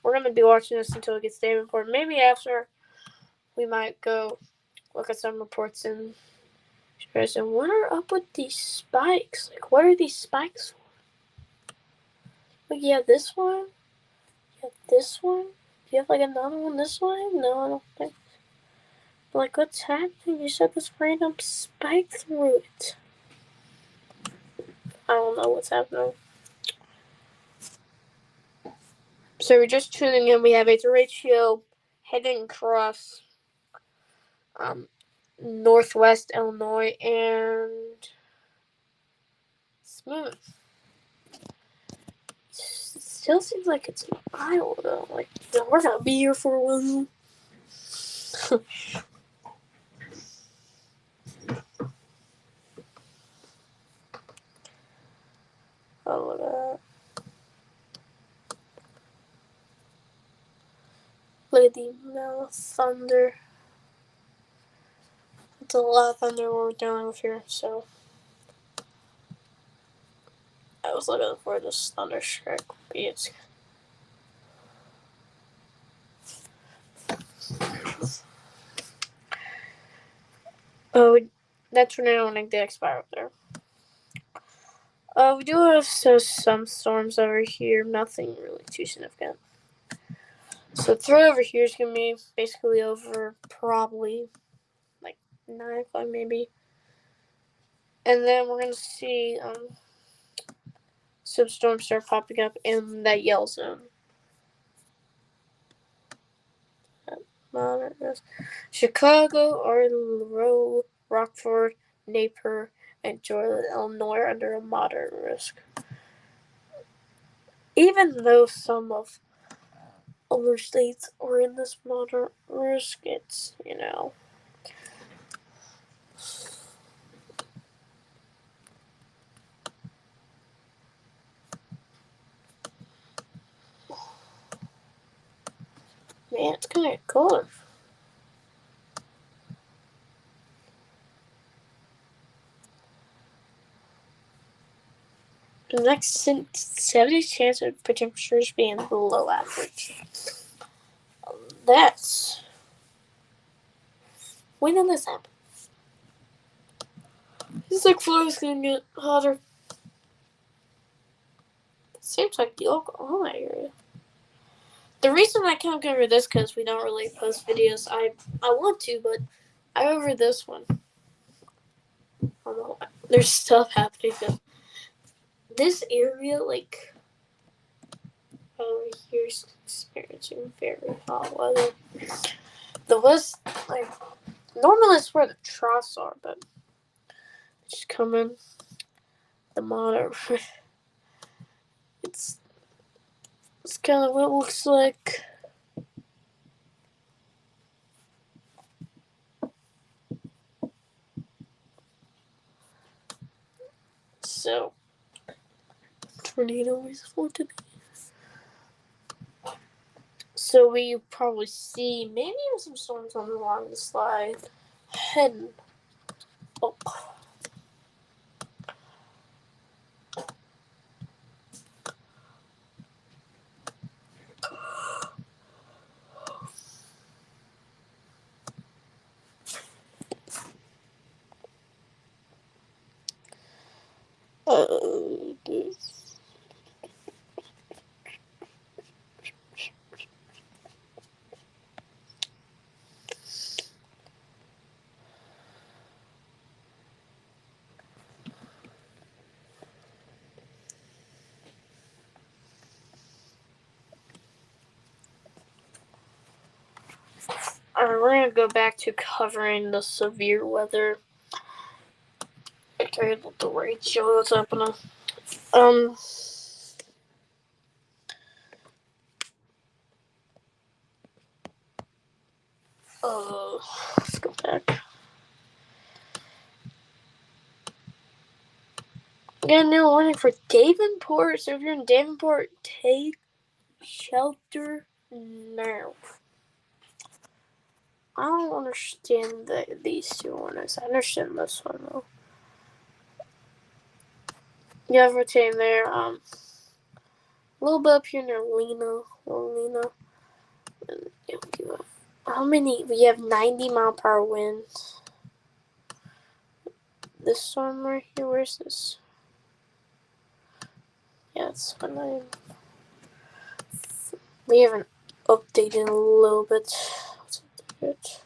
gonna be watching this until it gets day before. Maybe after, we might go look at some reports and what are up with these spikes? Like, what are these spikes for? Like, you have this one. You have this one. Do you have like another one this way? No, I don't think. Like, what's happening? You said this random spike through it. I don't know what's happening. So we're just tuning in. We have a derecho heading across northwest Illinois and smooth. It still seems like it's an Iowa though. Like, we're gonna be here for a while. Oh, look at that. Look at the amount of thunder. It's a lot of thunder we're dealing with here, so I was looking for this thunder strike. It's that tornado warning did expire up there. We do have some storms over here. Nothing really too significant. So throw over here is gonna be basically over probably like 9 o'clock maybe, and then we're gonna see some storms start popping up in that yellow zone. Chicago, Arlo, Rockford, Napier, and Jordan, Illinois are under a moderate risk. Even though some of other states are in this moderate risk, it's, man, it's kind of cold. The next 70 chance of temperatures being below average. That's... When did this happen? It's like Florida's gonna get hotter. It seems like the Oklahoma area. The reason I can't cover this because we don't really post videos. I want to, but I over this one. There's stuff happening. This area, like, over here is experiencing very hot weather. The west, like, normally it's where the troughs are, but it's coming. The moderate. It's kind of what it looks like. So, tornado is floating. So we probably see maybe some storms on the line slide heading up. Alright, we're gonna go back to covering the severe weather. Okay, let the radio is open. Let's go back. We got a new warning for Davenport. So if you're in Davenport, take shelter now. I don't understand these two warnings. I understand this one though. You have rotating there. A little bit up here near Lena. And how many? We have 90-mile-per-hour winds. This storm right here, where's this? Yeah, it's fine. We haven't updated a little bit. Let's update it.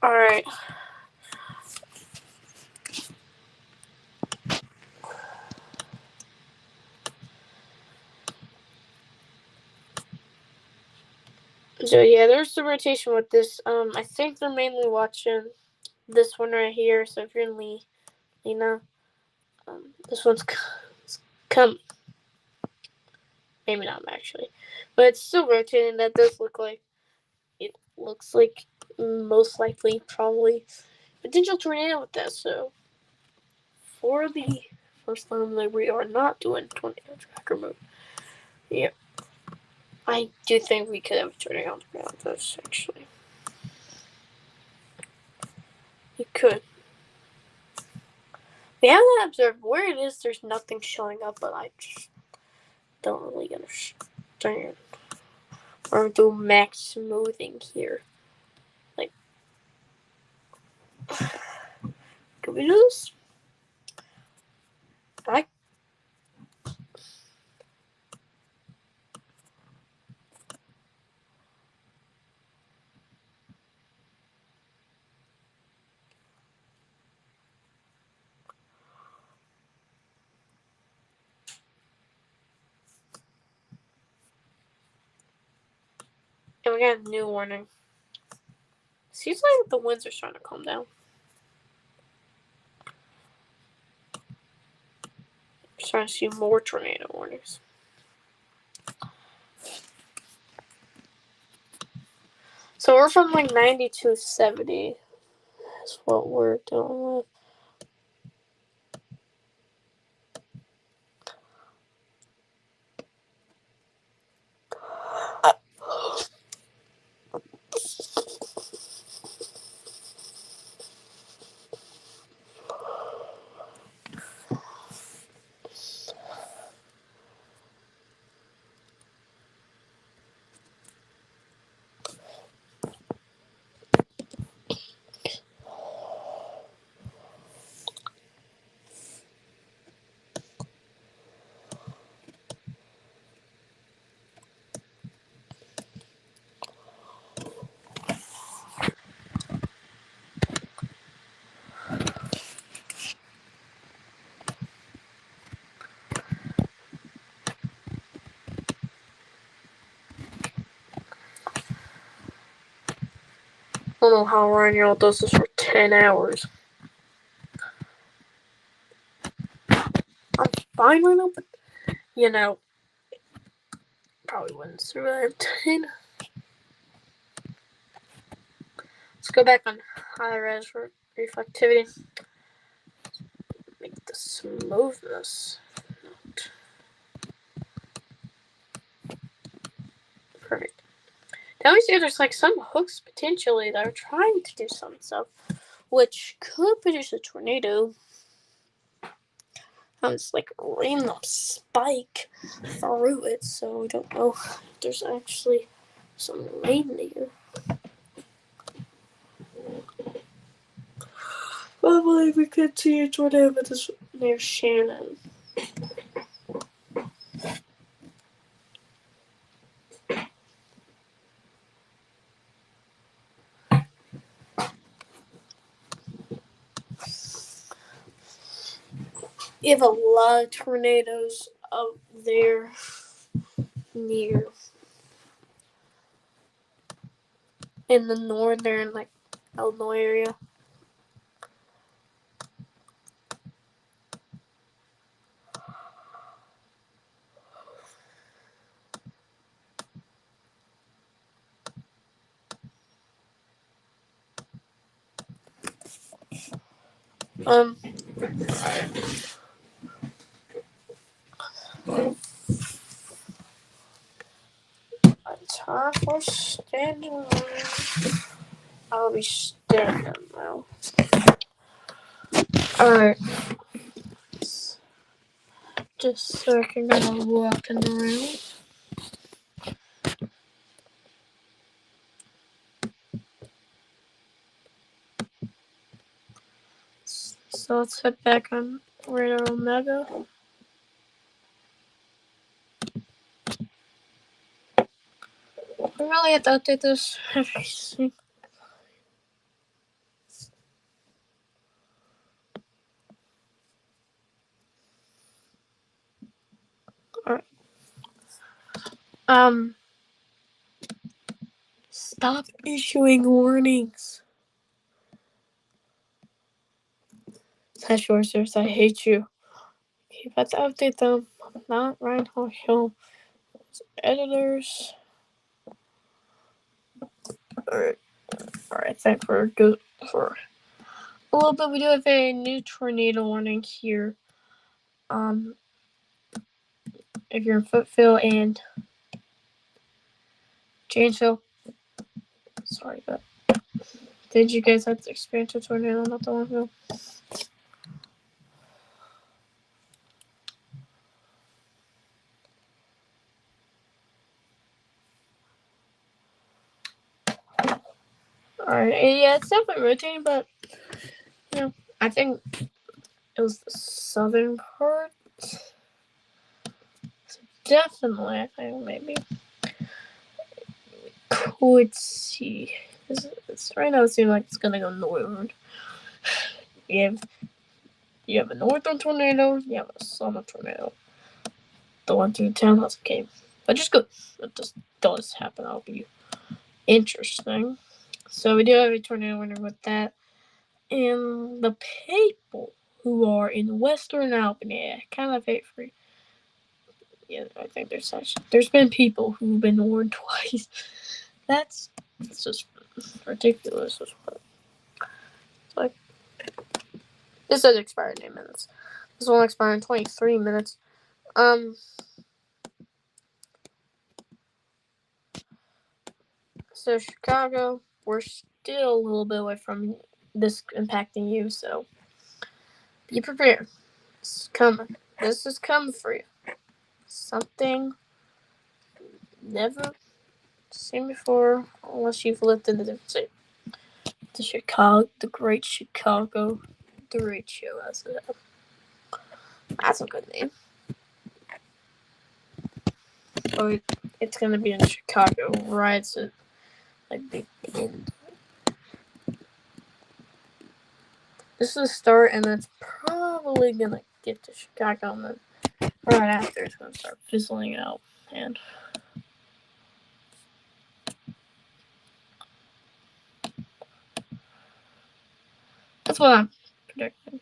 Alright. So yeah, there's the rotation with this. I think they're mainly watching this one right here. So if you're in Lena, this one's come. Maybe not actually, but it's still rotating. That does look like it looks like most likely probably potential tornado with that. So for the first time that we are not doing tornado tracker mode. Yeah, I do think we could have a tornado on the ground. This actually, you could. We haven't observed where it is. There's nothing showing up, but I just don't really understand. We're gonna do max smoothing here. Like, can we do this? And we got a new warning. Seems like the winds are starting to calm down. We're starting to see more tornado warnings. So we're from like 90 to 70. That's what we're dealing with. I don't know how Ryan Yarl does this for 10 hours. I'm fine right now, but probably wouldn't survive 10. Let's go back on high res for reflectivity. Make the smoothness. Perfect. Now we see there's like some hooks potentially that are trying to do some stuff, which could produce a tornado. It's like a random spike through it, so we don't know if there's actually some rain there. I believe we could see a tornado near Shannon. You have a lot of tornadoes out there. near in the northern, like, Illinois area. Time for standing. I'll be standing now. Alright. Just so I can go walking around. So let's head back on Radar Omega. I really have to update this everything. Alright. Stop issuing warnings. Slash yours, I hate you. You have to update them. Not Ryan Hill. Editors. Alright. I think we're good for a little bit. We do have a new tornado warning here. If you're in Footville and Janesville. Sorry, but did you guys have to experience a tornado not that long ago? Alright, yeah, it's definitely rotating, but you know, I think it was the southern part. So definitely, I think maybe could see. Right now, it seems like it's gonna go northward. You have a northern tornado, you have a southern tornado. The one through townhouse came, but just good. It just does happen. That'll be interesting. So we do have a tornado winner with that. And the people who are in Western Albany, kind of hate for. Yeah, I think there's been people who've been warned twice. It's just ridiculous. Like, this does expire in 8 minutes. This will expire in 23 minutes. So Chicago, we're still a little bit away from this impacting you, so be prepared. It's coming. This is coming for you. Something never seen before, unless you've lived in the different state. The Great Chicago Derecho. That's a good name. So it's gonna be in Chicago, right? So like the end. This is the start, and then it's probably gonna get to Chicago, and then right after it's gonna start fizzling out. And that's what I'm predicting.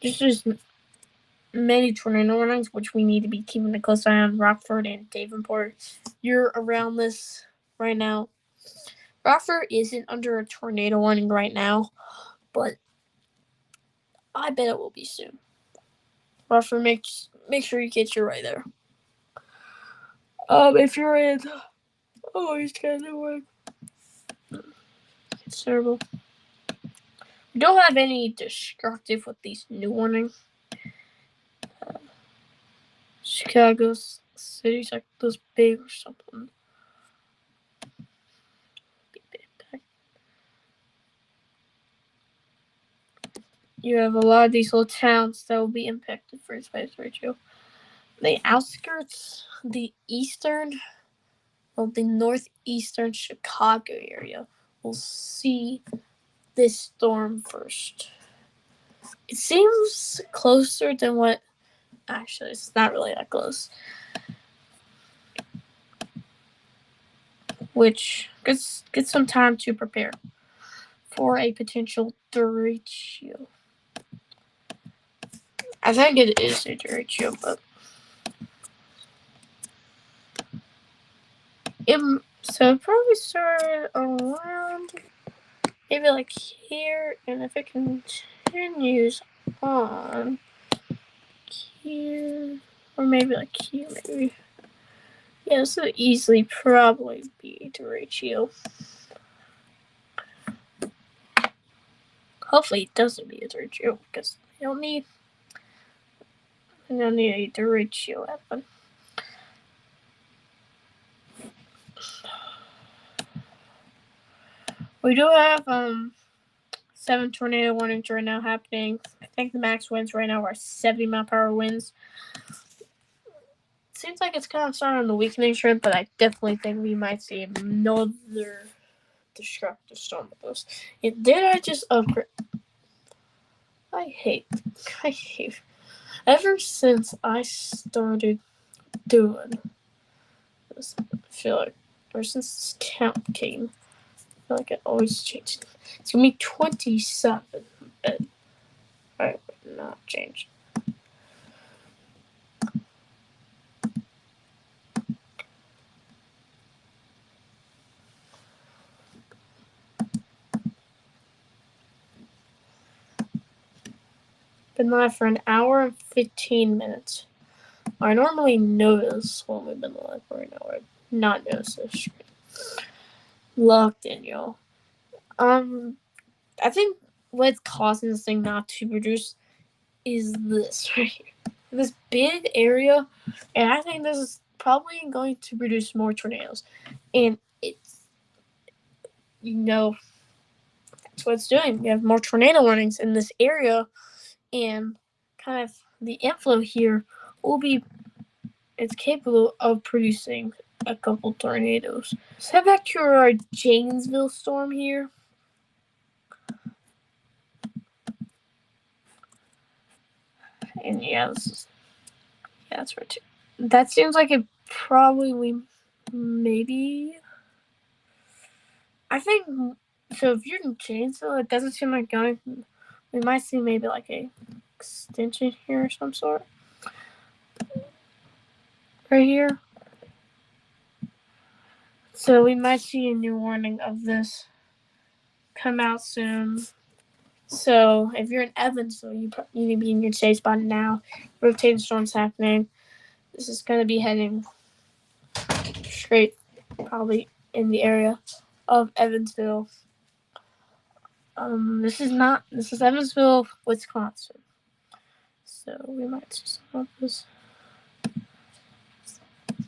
There's just many tornado warnings, which we need to be keeping a close eye on. Rockford and Davenport, you're around this right now. Rockford isn't under a tornado warning right now, but I bet it will be soon. Rockford, make sure you get your right there. If you're in, he's kind of work. It's terrible. We don't have any destructive with these new warnings. Chicago cities like this big or something. you have a lot of these little towns that will be impacted first by this derecho. The outskirts, the northeastern Chicago area will see this storm first. It seems closer than what. Actually, it's not really that close. Which gets some time to prepare for a potential derecho. I think it is a derecho, but so it probably started around maybe like here, and if it continues on here, or maybe like here, maybe. Yeah, this would easily probably be a derecho. Hopefully it doesn't be a derecho, because I don't need a derecho happen. We do have 7 tornado warnings right now happening. I think the max winds right now are 70-mile-per-hour winds. Seems like it's kind of starting on the weakening trend, but I definitely think we might see another destructive storm with this. And did I just upgrade? I hate. Ever since I started doing this, I feel like, ever since this count came, I feel like it always changed. It's gonna be 27. I would not change. Been live for an hour and 15 minutes. I normally notice when we've been live for an hour. Not notice this. Locked in, y'all. I think what's causing this thing not to produce is this right here. This big area, and I think this is probably going to produce more tornadoes. And it's, that's what it's doing. We have more tornado warnings in this area, and kind of the inflow here it's capable of producing a couple tornadoes. Let's head back to our Janesville storm here. And that's right too. That seems like it probably maybe. I think so. If you're in Janesville, it doesn't seem like going. We might see maybe like a extension here of some sort. Right here. So we might see a new warning of this come out soon. So if you're in Evansville, you need to be in your safe spot now. Rotating storms happening. This is going to be heading straight, probably in the area of Evansville. This is Evansville, Wisconsin. So we might see some of this.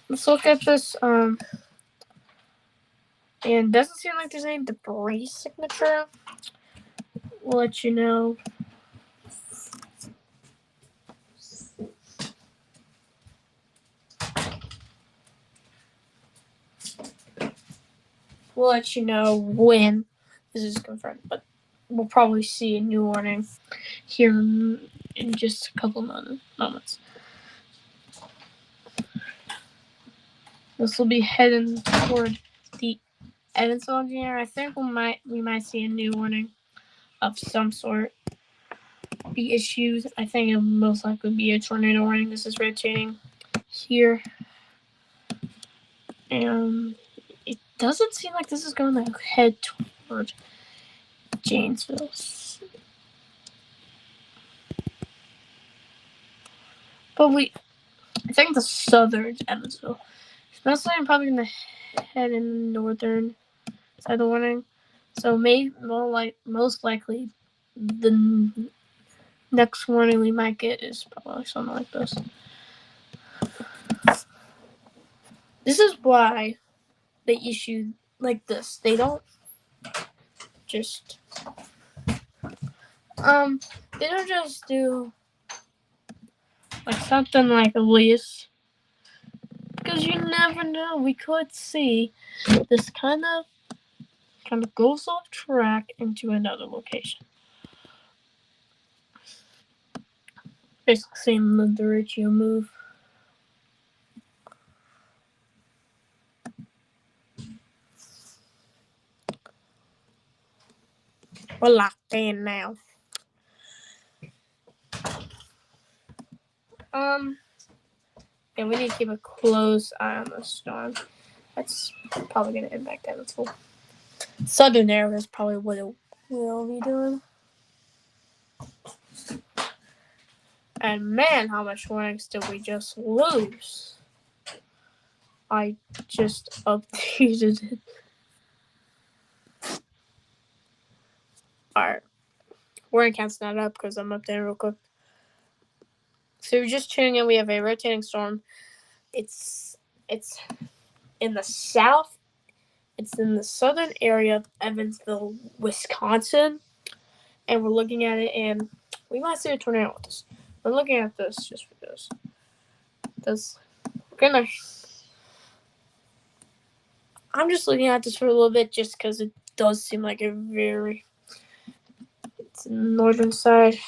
Let's look at this. And it doesn't seem like there's any debris signature. We'll let you know. We'll let you know when this is confirmed, but we'll probably see a new warning here in just a couple moments. This will be heading toward the Evansville area. I think we might see a new warning of some sort be issued. I think it'll most likely be a tornado warning. This is rotating here, and it doesn't seem like this is going to head toward Janesville. But I think the southern Evansville. Most likely, I'm probably going to head in the northern side of the warning. So most likely, the next warning we might get is probably something like this. This is why they issue like this. They don't just They don't just do like something like a lease, because you never know. We could see this kind of goes off track into another location. Basically, seeing the Derecho move. We're locked in now. Yeah, we need to keep a close eye on the storm. That's probably going to impact Evansville. Southern area is probably what it will be doing. And man, how much warnings did we just lose? I just updated it. Alright. Warning count's not up because I'm updating real quick. So you're just tuning in. We have a rotating storm. It's in the south. It's in the southern area of Evansville, Wisconsin. And we're looking at it, and we might see a tornado with this. We're looking at this just for this. I'm just looking at this for a little bit just because it does seem like it's in the northern side.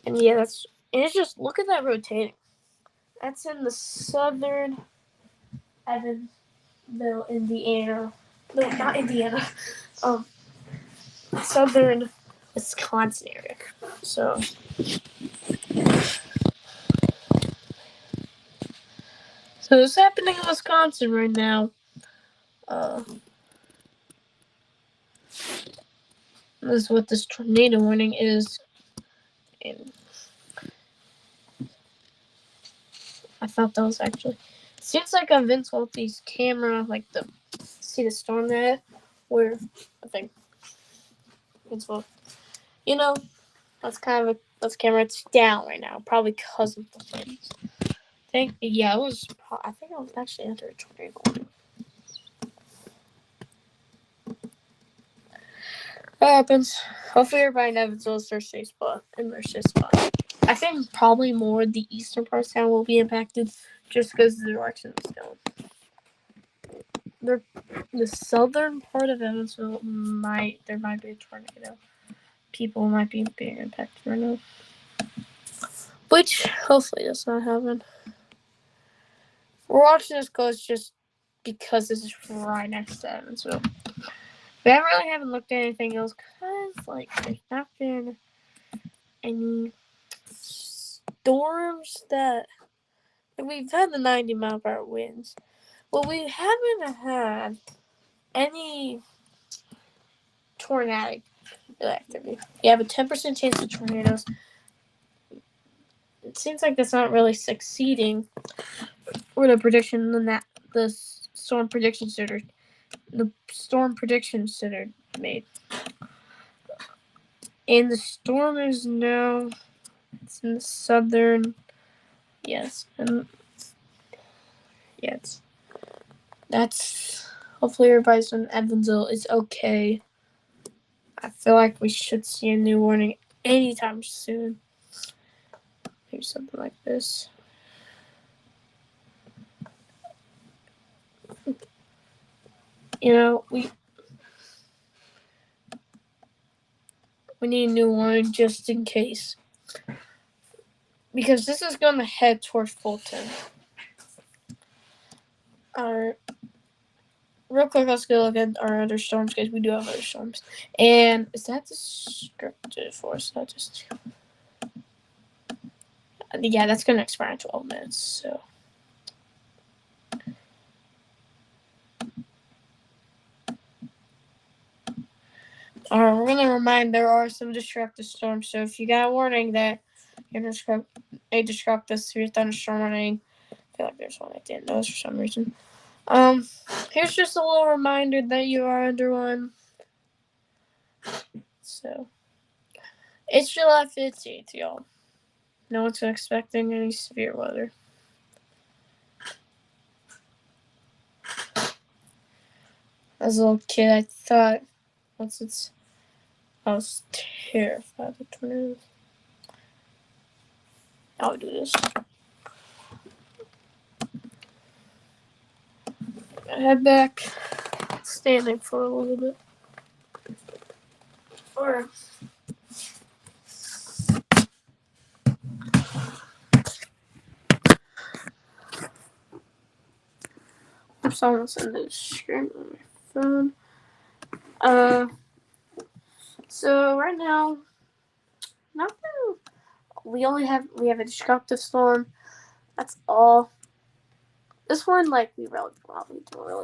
And yeah, it's just, look at that rotating. That's in the southern Evansville, Indiana. No, not Indiana. Southern Wisconsin area. So it's happening in Wisconsin right now. This is what this tornado warning is. And I thought that was actually. Seems like on Vince Welty's camera, like see the storm there, where I think Vince Welty, that's camera. It's down right now, probably because of the winds. I think it was actually under a tornado warning. That happens. Hopefully everybody in Evansville is their safe spot. I think probably more the eastern part of town will be impacted just because of the direction it's going. The southern part of Evansville there might be a tornado. People might be being impacted right now. Which hopefully does not happen. We're watching this close just because this is right next to Evansville. But I really haven't looked at anything else because there's not been any storms that we've had the 90-mile-per-hour winds. Well, we haven't had any tornadic activity. You have a 10% chance of tornadoes. It seems like that's not really succeeding with the prediction the storm prediction center made. And the storm is now it's in the southern. Yes, and that's hopefully everybody's in Evansville is okay. I feel like we should see a new warning anytime soon. Maybe something like this. We need a new warning just in case. Because this is going to head towards Fulton. Real quick, let's go look at our other storms because we do have other storms. And is that descriptive or is that just... Yeah, that's going to expire in 12 minutes, so... Alright, we're going to remind there are some destructive storms, so if you got a warning that you're going to disrupt this through your thunderstorm warning, I feel like there's one I didn't notice for some reason. Here's just a little reminder that you are under one. So, it's July 15th, y'all. No one's expecting any severe weather. As a little kid, I thought once it's I was terrified of tornadoes. I'll do this. Head back, standing for a little bit. Or oops, I almost ended the screen on my phone. So right now, nothing. We have a destructive storm. That's all. This one, like, we probably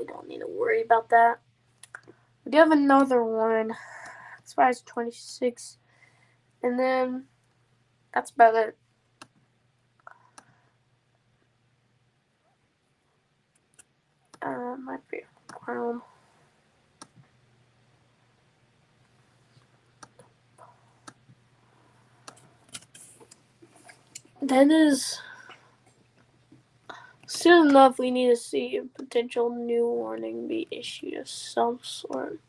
don't need to worry about that. We do have another one. As far as 26, and then that's about it. Might be Chrome. That is soon enough. We need to see a potential new warning be issued of some sort.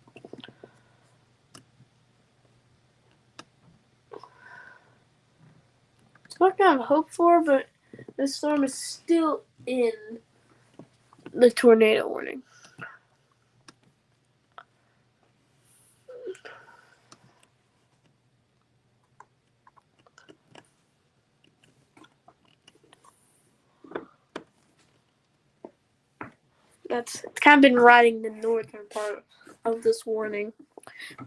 It's what I kind of hope for, but this storm is still in the tornado warning. It's kind of been riding the northern part of this warning.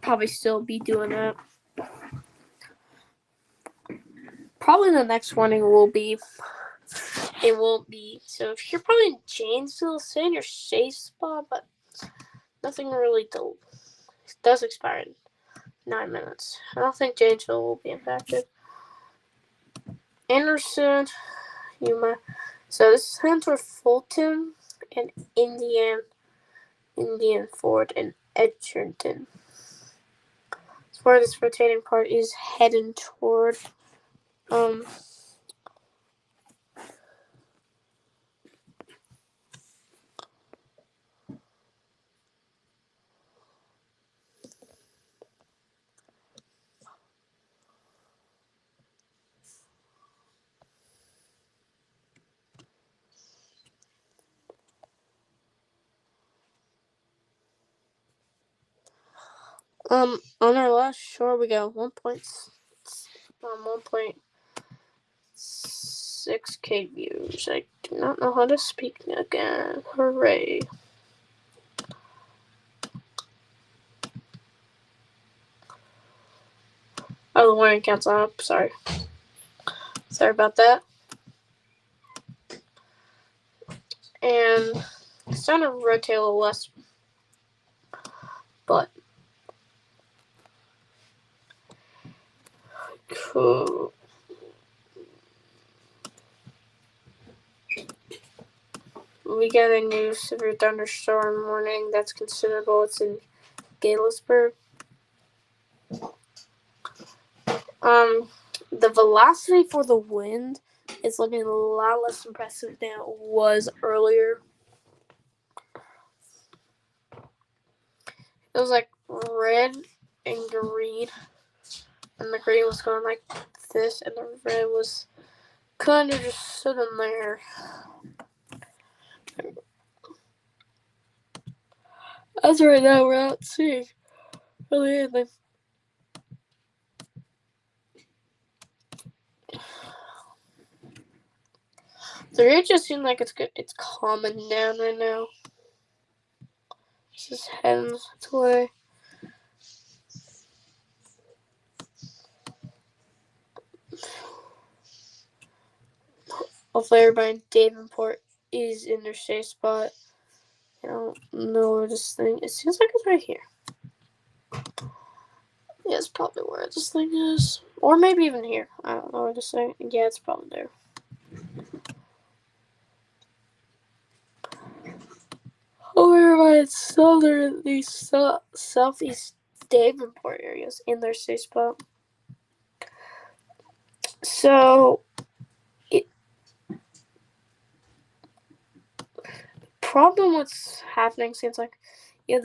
Probably still be doing that. Probably the next warning will be. It won't be. So if you're probably in Janesville, stay in your safe spot, but nothing really does expire in 9 minutes. I don't think Janesville will be impacted. Anderson, so this is heading toward Fulton and Indian Ford and Edgerton. That's where this rotating part is heading toward. On our last shore, we got 1.6K views. I do not know how to speak again. Hooray. Oh, the warning count's up. Sorry about that. And it's trying to rotate a little less, but cool. We got a new severe thunderstorm warning that's considerable. It's in Galesburg. The velocity for the wind is looking a lot less impressive than it was earlier. It was like red and green, and the green was going like this, and the red was kind of just sitting there. As of right now, we're not seeing really anything. The ridge just seems like it's good. It's calming down right now. It's just heading its way. Hopefully everybody in Davenport is in their safe spot. I don't know where this thing. It seems like it's right here. Yeah, it's probably where this thing is. Or maybe even here. I don't know where this thing. Yeah, it's probably there. Over by southeast Davenport areas in their safe spot. So, problem what's happening seems like you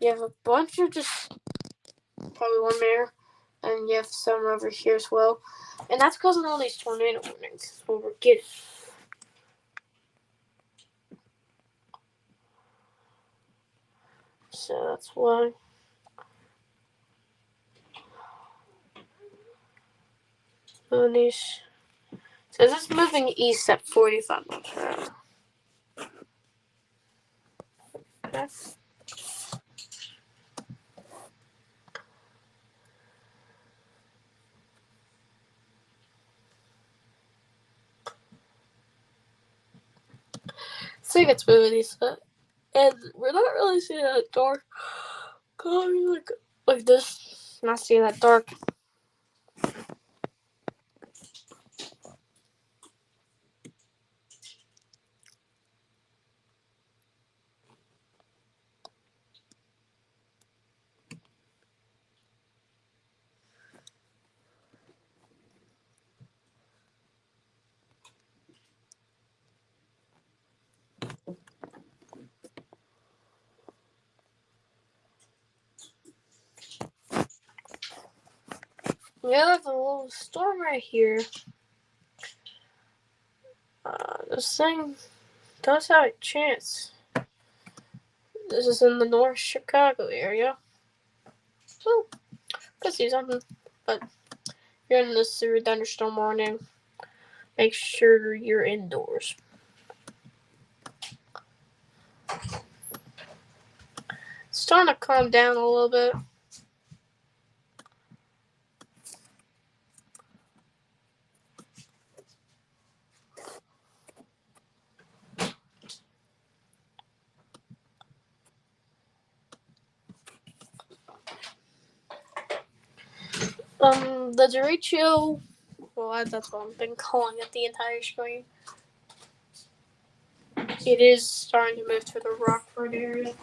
have a bunch of just probably one there. And you have some over here as well. And that's causing all these tornado warnings. That's what we're getting. So that's why. On these. So this is moving east at 45 miles per hour. Okay. I think it's moving east, and we're not really seeing that dark color like this. Not seeing that dark. Yeah, there's a little storm right here. This thing does have a chance. This is in the North Chicago area. So, could see something. But if you're in this severe thunderstorm warning, make sure you're indoors. It's starting to calm down a little bit. The derecho, well, that's what I've been calling it the entire screen. It is starting to move to the Rockford area.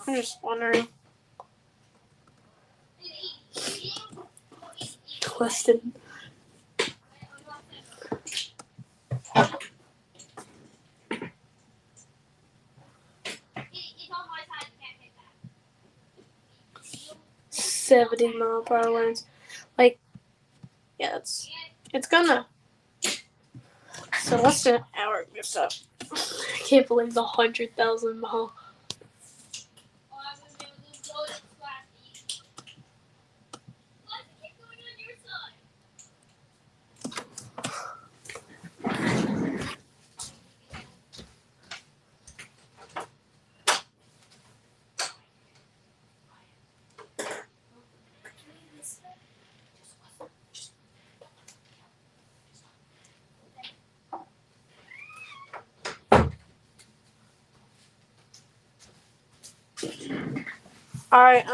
I'm just wondering. Twisted. $70-mile-per-hour winds. Like, yeah, it's gonna. So less than an hour missed up. I can't believe the 100,000 mile. Alright,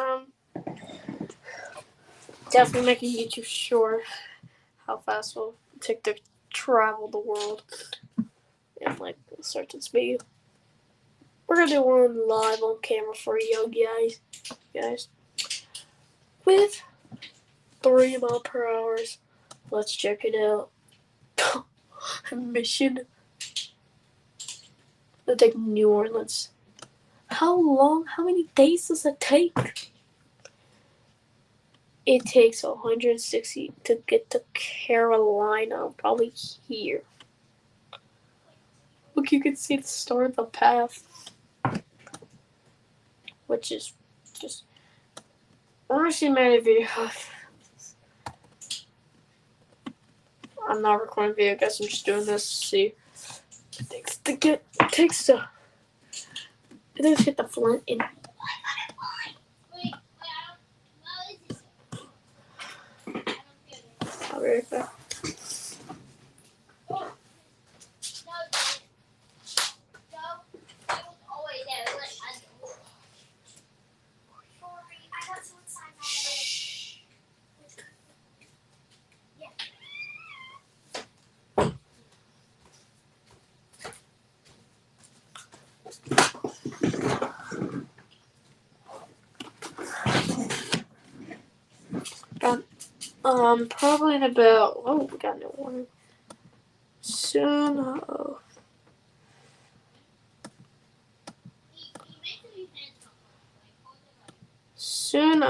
definitely make a YouTube short how fast we'll take to travel the world in like a certain speed. We're gonna do one live on camera for you guys. With 3 mile per hour. Let's check it out. Mission. Let's take New Orleans. How many days does it take? It takes 160 to get to Carolina, probably here. Look, you can see the start of the path. Which is just... I want to see many videos. I'm not recording video, guys. I'm just doing this to see. It takes to I just hit the flint in. I'll be right back. Probably in about, oh, we got no one. Soon, soon,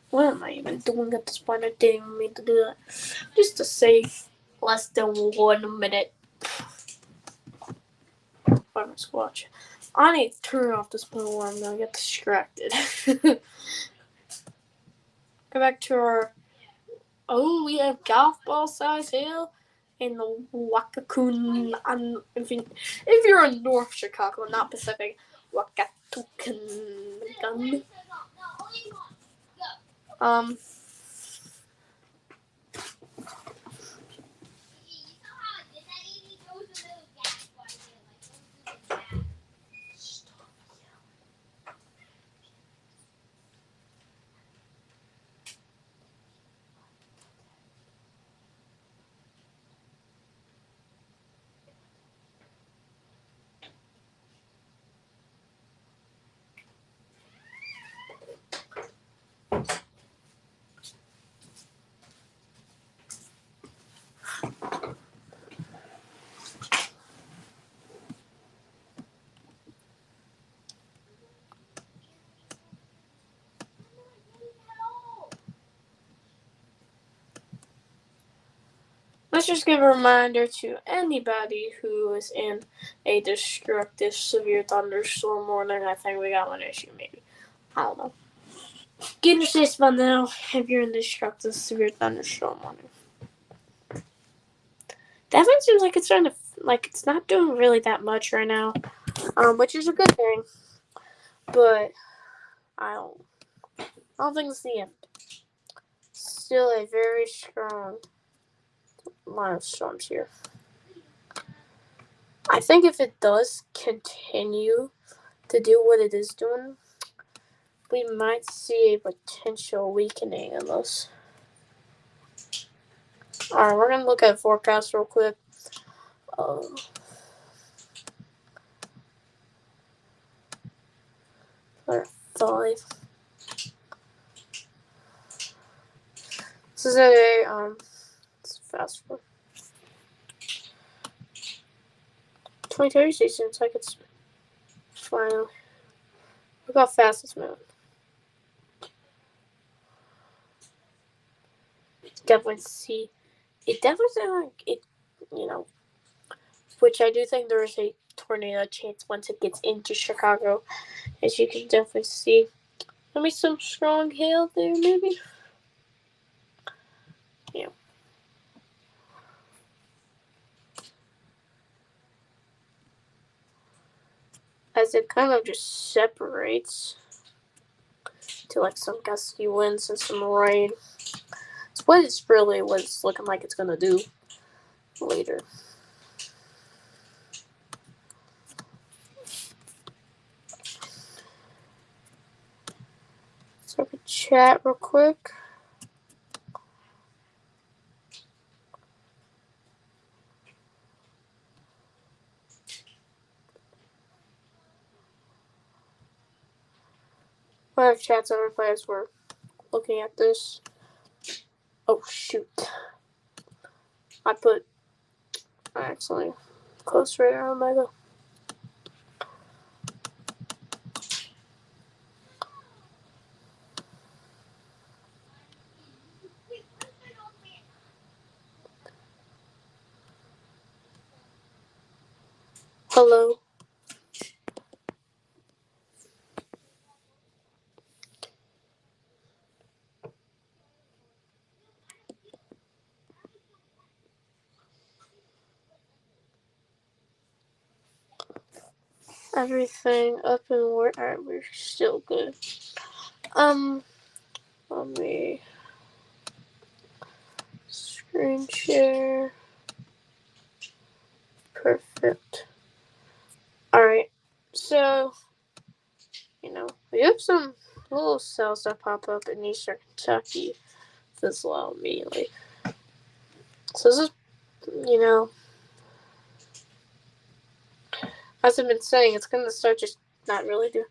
what am I even doing at this point? I didn't even mean to do that. Just to save less than 1 minute. Whatever, Squatch. I need to turn off this point or I'm gonna get distracted. Go back to our. Oh, we have golf ball size hill in the Wakakun. If you're in North Chicago, not Pacific, Wakatukan. Let's just give a reminder to anybody who is in a destructive severe thunderstorm warning. I think we got one issue, maybe. I don't know. Get your safe spot now if you're in destructive severe thunderstorm warning. Definitely seems like it's starting to, like, it's not doing really that much right now, which is a good thing. But I don't think it's the end. Still a very strong line of storms here. I think if it does continue to do what it is doing, we might see a potential weakening in this. Alright, we're going to look at forecast real quick. 5. This is a, let's fast forward. 2030 seems like it's finally. Look how fast it's moving. Definitely see. It definitely sounds like it, which I do think there is a tornado chance once it gets into Chicago, as you can definitely see. Maybe some strong hail there, maybe. Yeah. As it kind of just separates to like some gusty winds and some rain. It's what it's looking like it's gonna do later. So I could chat real quick. I have chats on replay as we're looking at this. Oh shoot. I accidentally close radar omega. Hello. Everything up and work. Alright, we're still good. Let me screen share. Perfect. Alright, so, we have some little cells that pop up in Eastern Kentucky fizzle out immediately. So this is, as I've been saying, it's going to start just not really doing.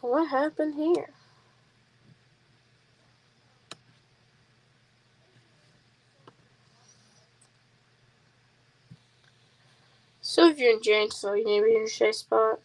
What happened here? So if you're in Janesville, you need to be in a safe spot.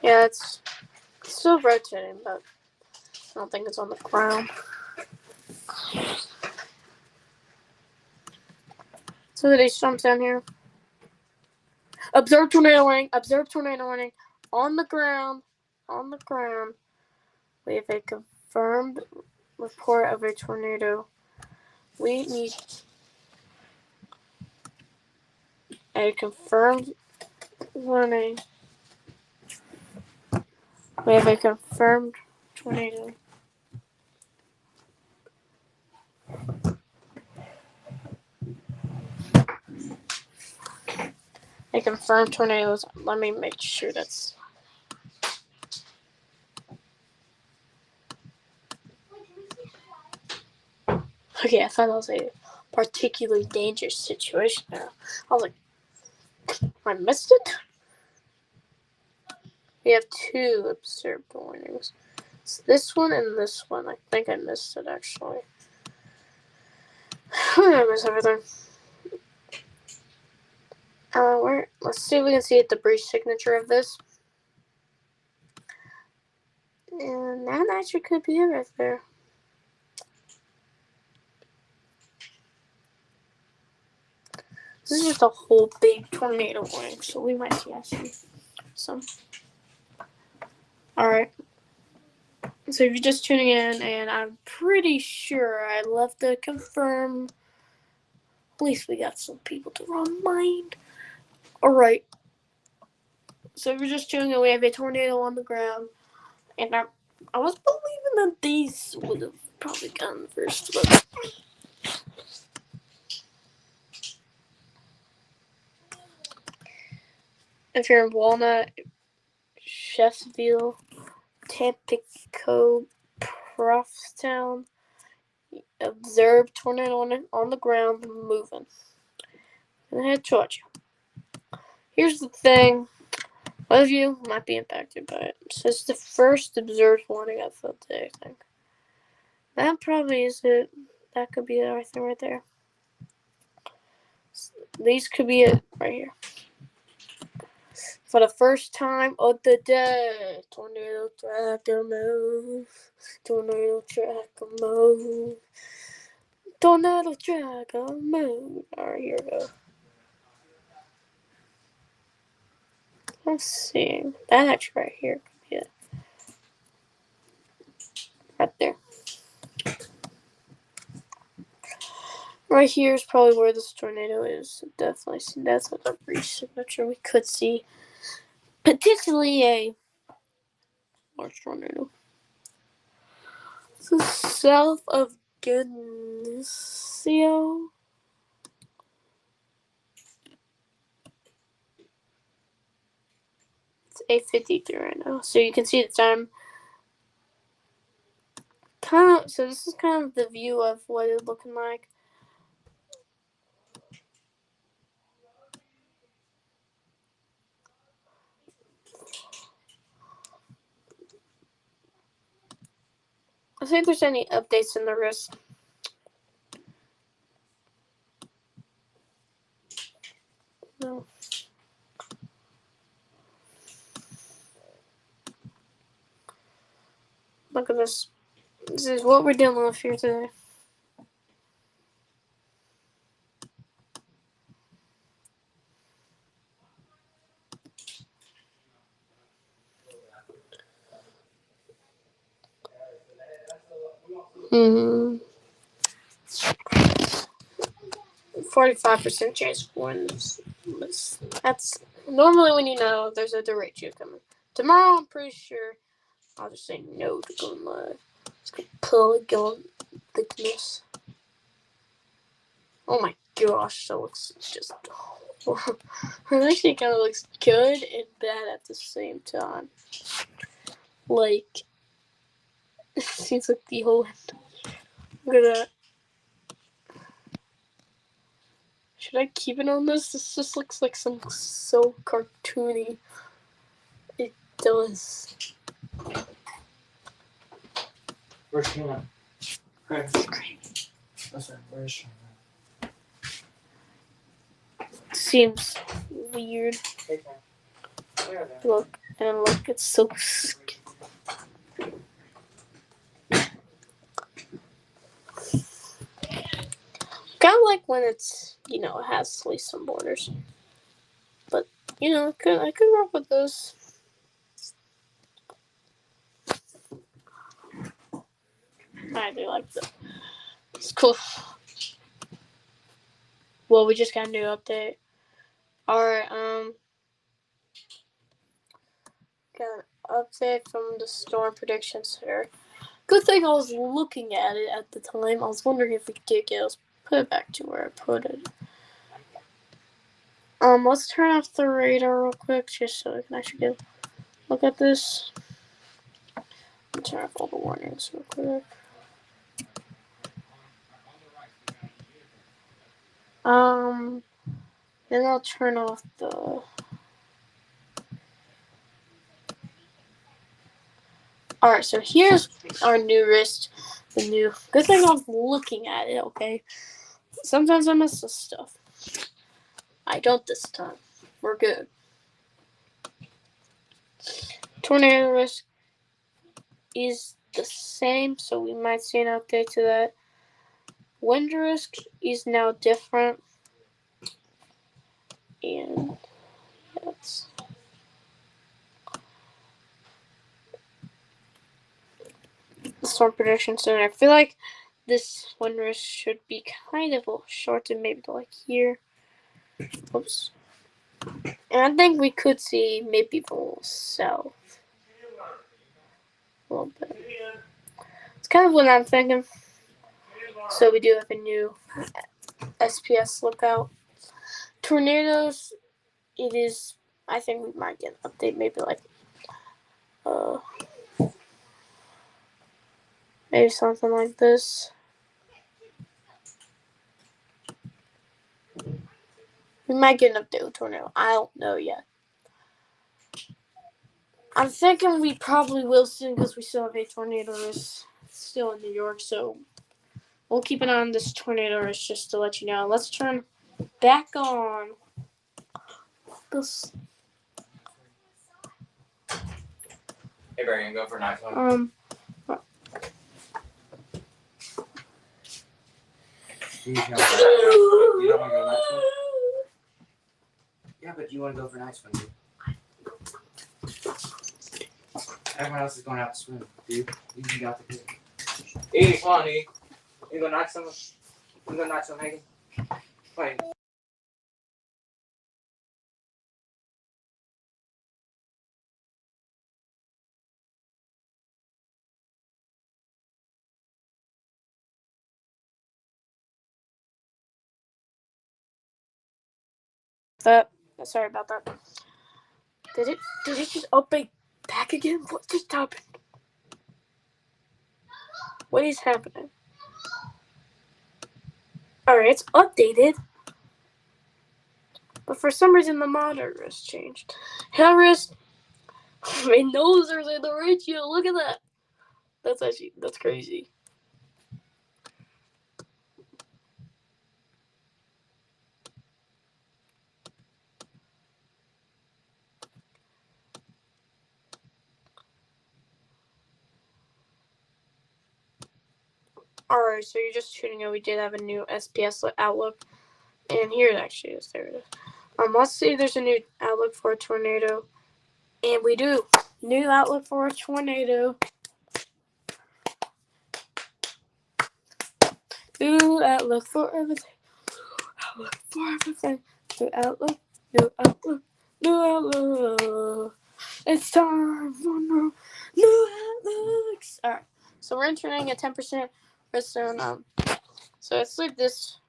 Yeah, it's still rotating, but I don't think it's on the ground. So these jumps down here. Observe tornado warning. Observe tornado warning. On the ground. On the ground. We have a confirmed report of a tornado. We need a confirmed warning. We have a confirmed tornado. A confirmed tornadoes. Let me make sure that's. Okay, I thought that was a particularly dangerous situation now. I was like, I missed it? We have 2 observed warnings. It's this one and this one. I think I missed it actually. I miss everything. Let's see if we can see a debris signature of this. And that actually could be it right there. This is just a whole big tornado warning, so we might see actually some. Alright. So if you're just tuning in, and I'm pretty sure I left to confirm. At least we got some people to remind. Alright. So if you're just tuning in, we have a tornado on the ground. And I was believing that these would have probably gone first, but if you're in Walnut, Chefsville, Tampico, Proffstown, observe tornado on the ground moving. And head towards you. Here's the thing. One of you might be impacted by it. So it's the first observed warning I've felt today, I think. That probably is it. That could be everything right there. These could be it right here. For the first time of the day, tornado tracker move. Tornado tracker move. Tornado tracker move. Alright, here we go. Let's see. That actually right here could be it. Right there. Right here is probably where this tornado is. Definitely see that's a breach signature. We could see potentially a large tornado. So south of Geneseo. It's 8:53 right now. So you can see the time. So this is kind of the view of what it's looking like. I think there's any updates in the risk. No. Look at this. This is what we're dealing with here today. Hmm. 45% chance of wins. That's normally when you know there's a derecho coming. Tomorrow, I'm pretty sure I'll just say no to going live. It's completely thickness. Oh my gosh, that looks just horrible. It actually kind of looks good and bad at the same time. Like, it seems like the whole. Look at that. Should I keep it on this? This just looks like some so cartoony. It does. Where's Sheena? Listen, where's Sheena? Seems weird. Look, and look, it's so. Kind of like when it's, it has at least some borders. But, I could work with those. I do like that. It's cool. Well, we just got a new update. Alright, got an update from the Storm Prediction Center. Good thing I was looking at it at the time. I was wondering if we could get it. Let's put it back to where I put it. Let's turn off the radar real quick, just so we can actually get a look at this. Turn off all the warnings real quick. Then I'll turn off the. Alright, so here's our new wrist. Good thing I was looking at it, okay? Sometimes I miss this stuff. I don't this time. We're good. Tornado risk is the same, so we might see an update to that. Wind risk is now different. And that's the Storm Prediction Center. I feel like this wind risk should be kind of shortened, maybe to like here. Oops. And I think we could see maybe a little south. A little bit. It's kind of what I'm thinking. So we do have a new SPS lookout. Tornadoes, it is, I think we might get an update, maybe like, maybe something like this. We might get an update with tornado. I don't know yet. I'm thinking we probably will soon because we still have a tornado risk still in New York, so we'll keep an eye on this tornado risk just to let you know. Let's turn back on this. Hey, Barry, you gonna go for a nice one? You don't want to go nice one? Yeah, but you want to go for a nice one, dude. Everyone else is going out to swim, dude. You can get out the pool. Edie, come on, Edie. You go nice one? We got nuts on Megan. Wait. Sorry about that. Did it just open back again? What just happened? What is happening? Alright, it's updated. But for some reason the monitor has changed. Hey, wrist. My nose is in the ratio. Look at that. That's crazy. Alright, so you're just tuning in. We did have a new SPS outlook. And here it actually is. There it is. Let's see if there's a new outlook for a tornado. And we do. New outlook for a tornado. New outlook for everything. Outlook for everything. New outlook. New outlook. New outlook. It's time for new outlooks. Alright. So we're entering a 10% redstone. So it's like this.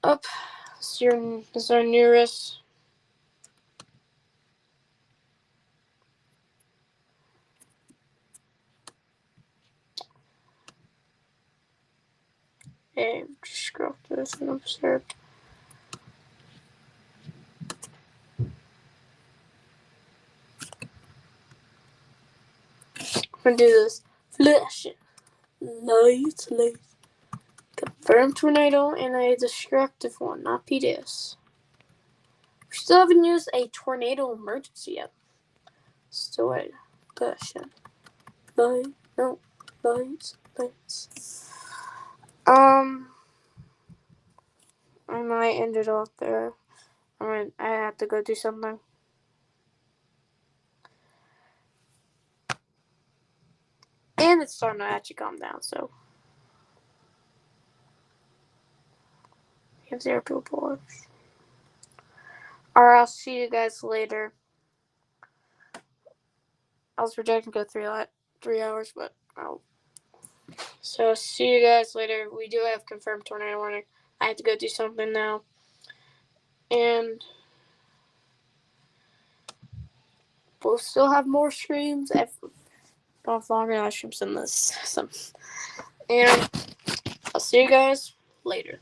Up. This is our nearest. And just scroll through this and observe. I'm gonna do this. Flash. Lights. Confirm tornado and a destructive one, not PDS. We still haven't used a tornado emergency yet. Still waiting. Gosh. Lights. I might end it off there. I have to go do something. And it's starting to actually calm down, so. We have 0 people. Alright, I'll see you guys later. I was projecting to go 3 hours, but I'll. So, see you guys later. We do have confirmed tornado warning. I have to go do something now. And we'll still have more streams. Longer live streams than this. And I'll see you guys later.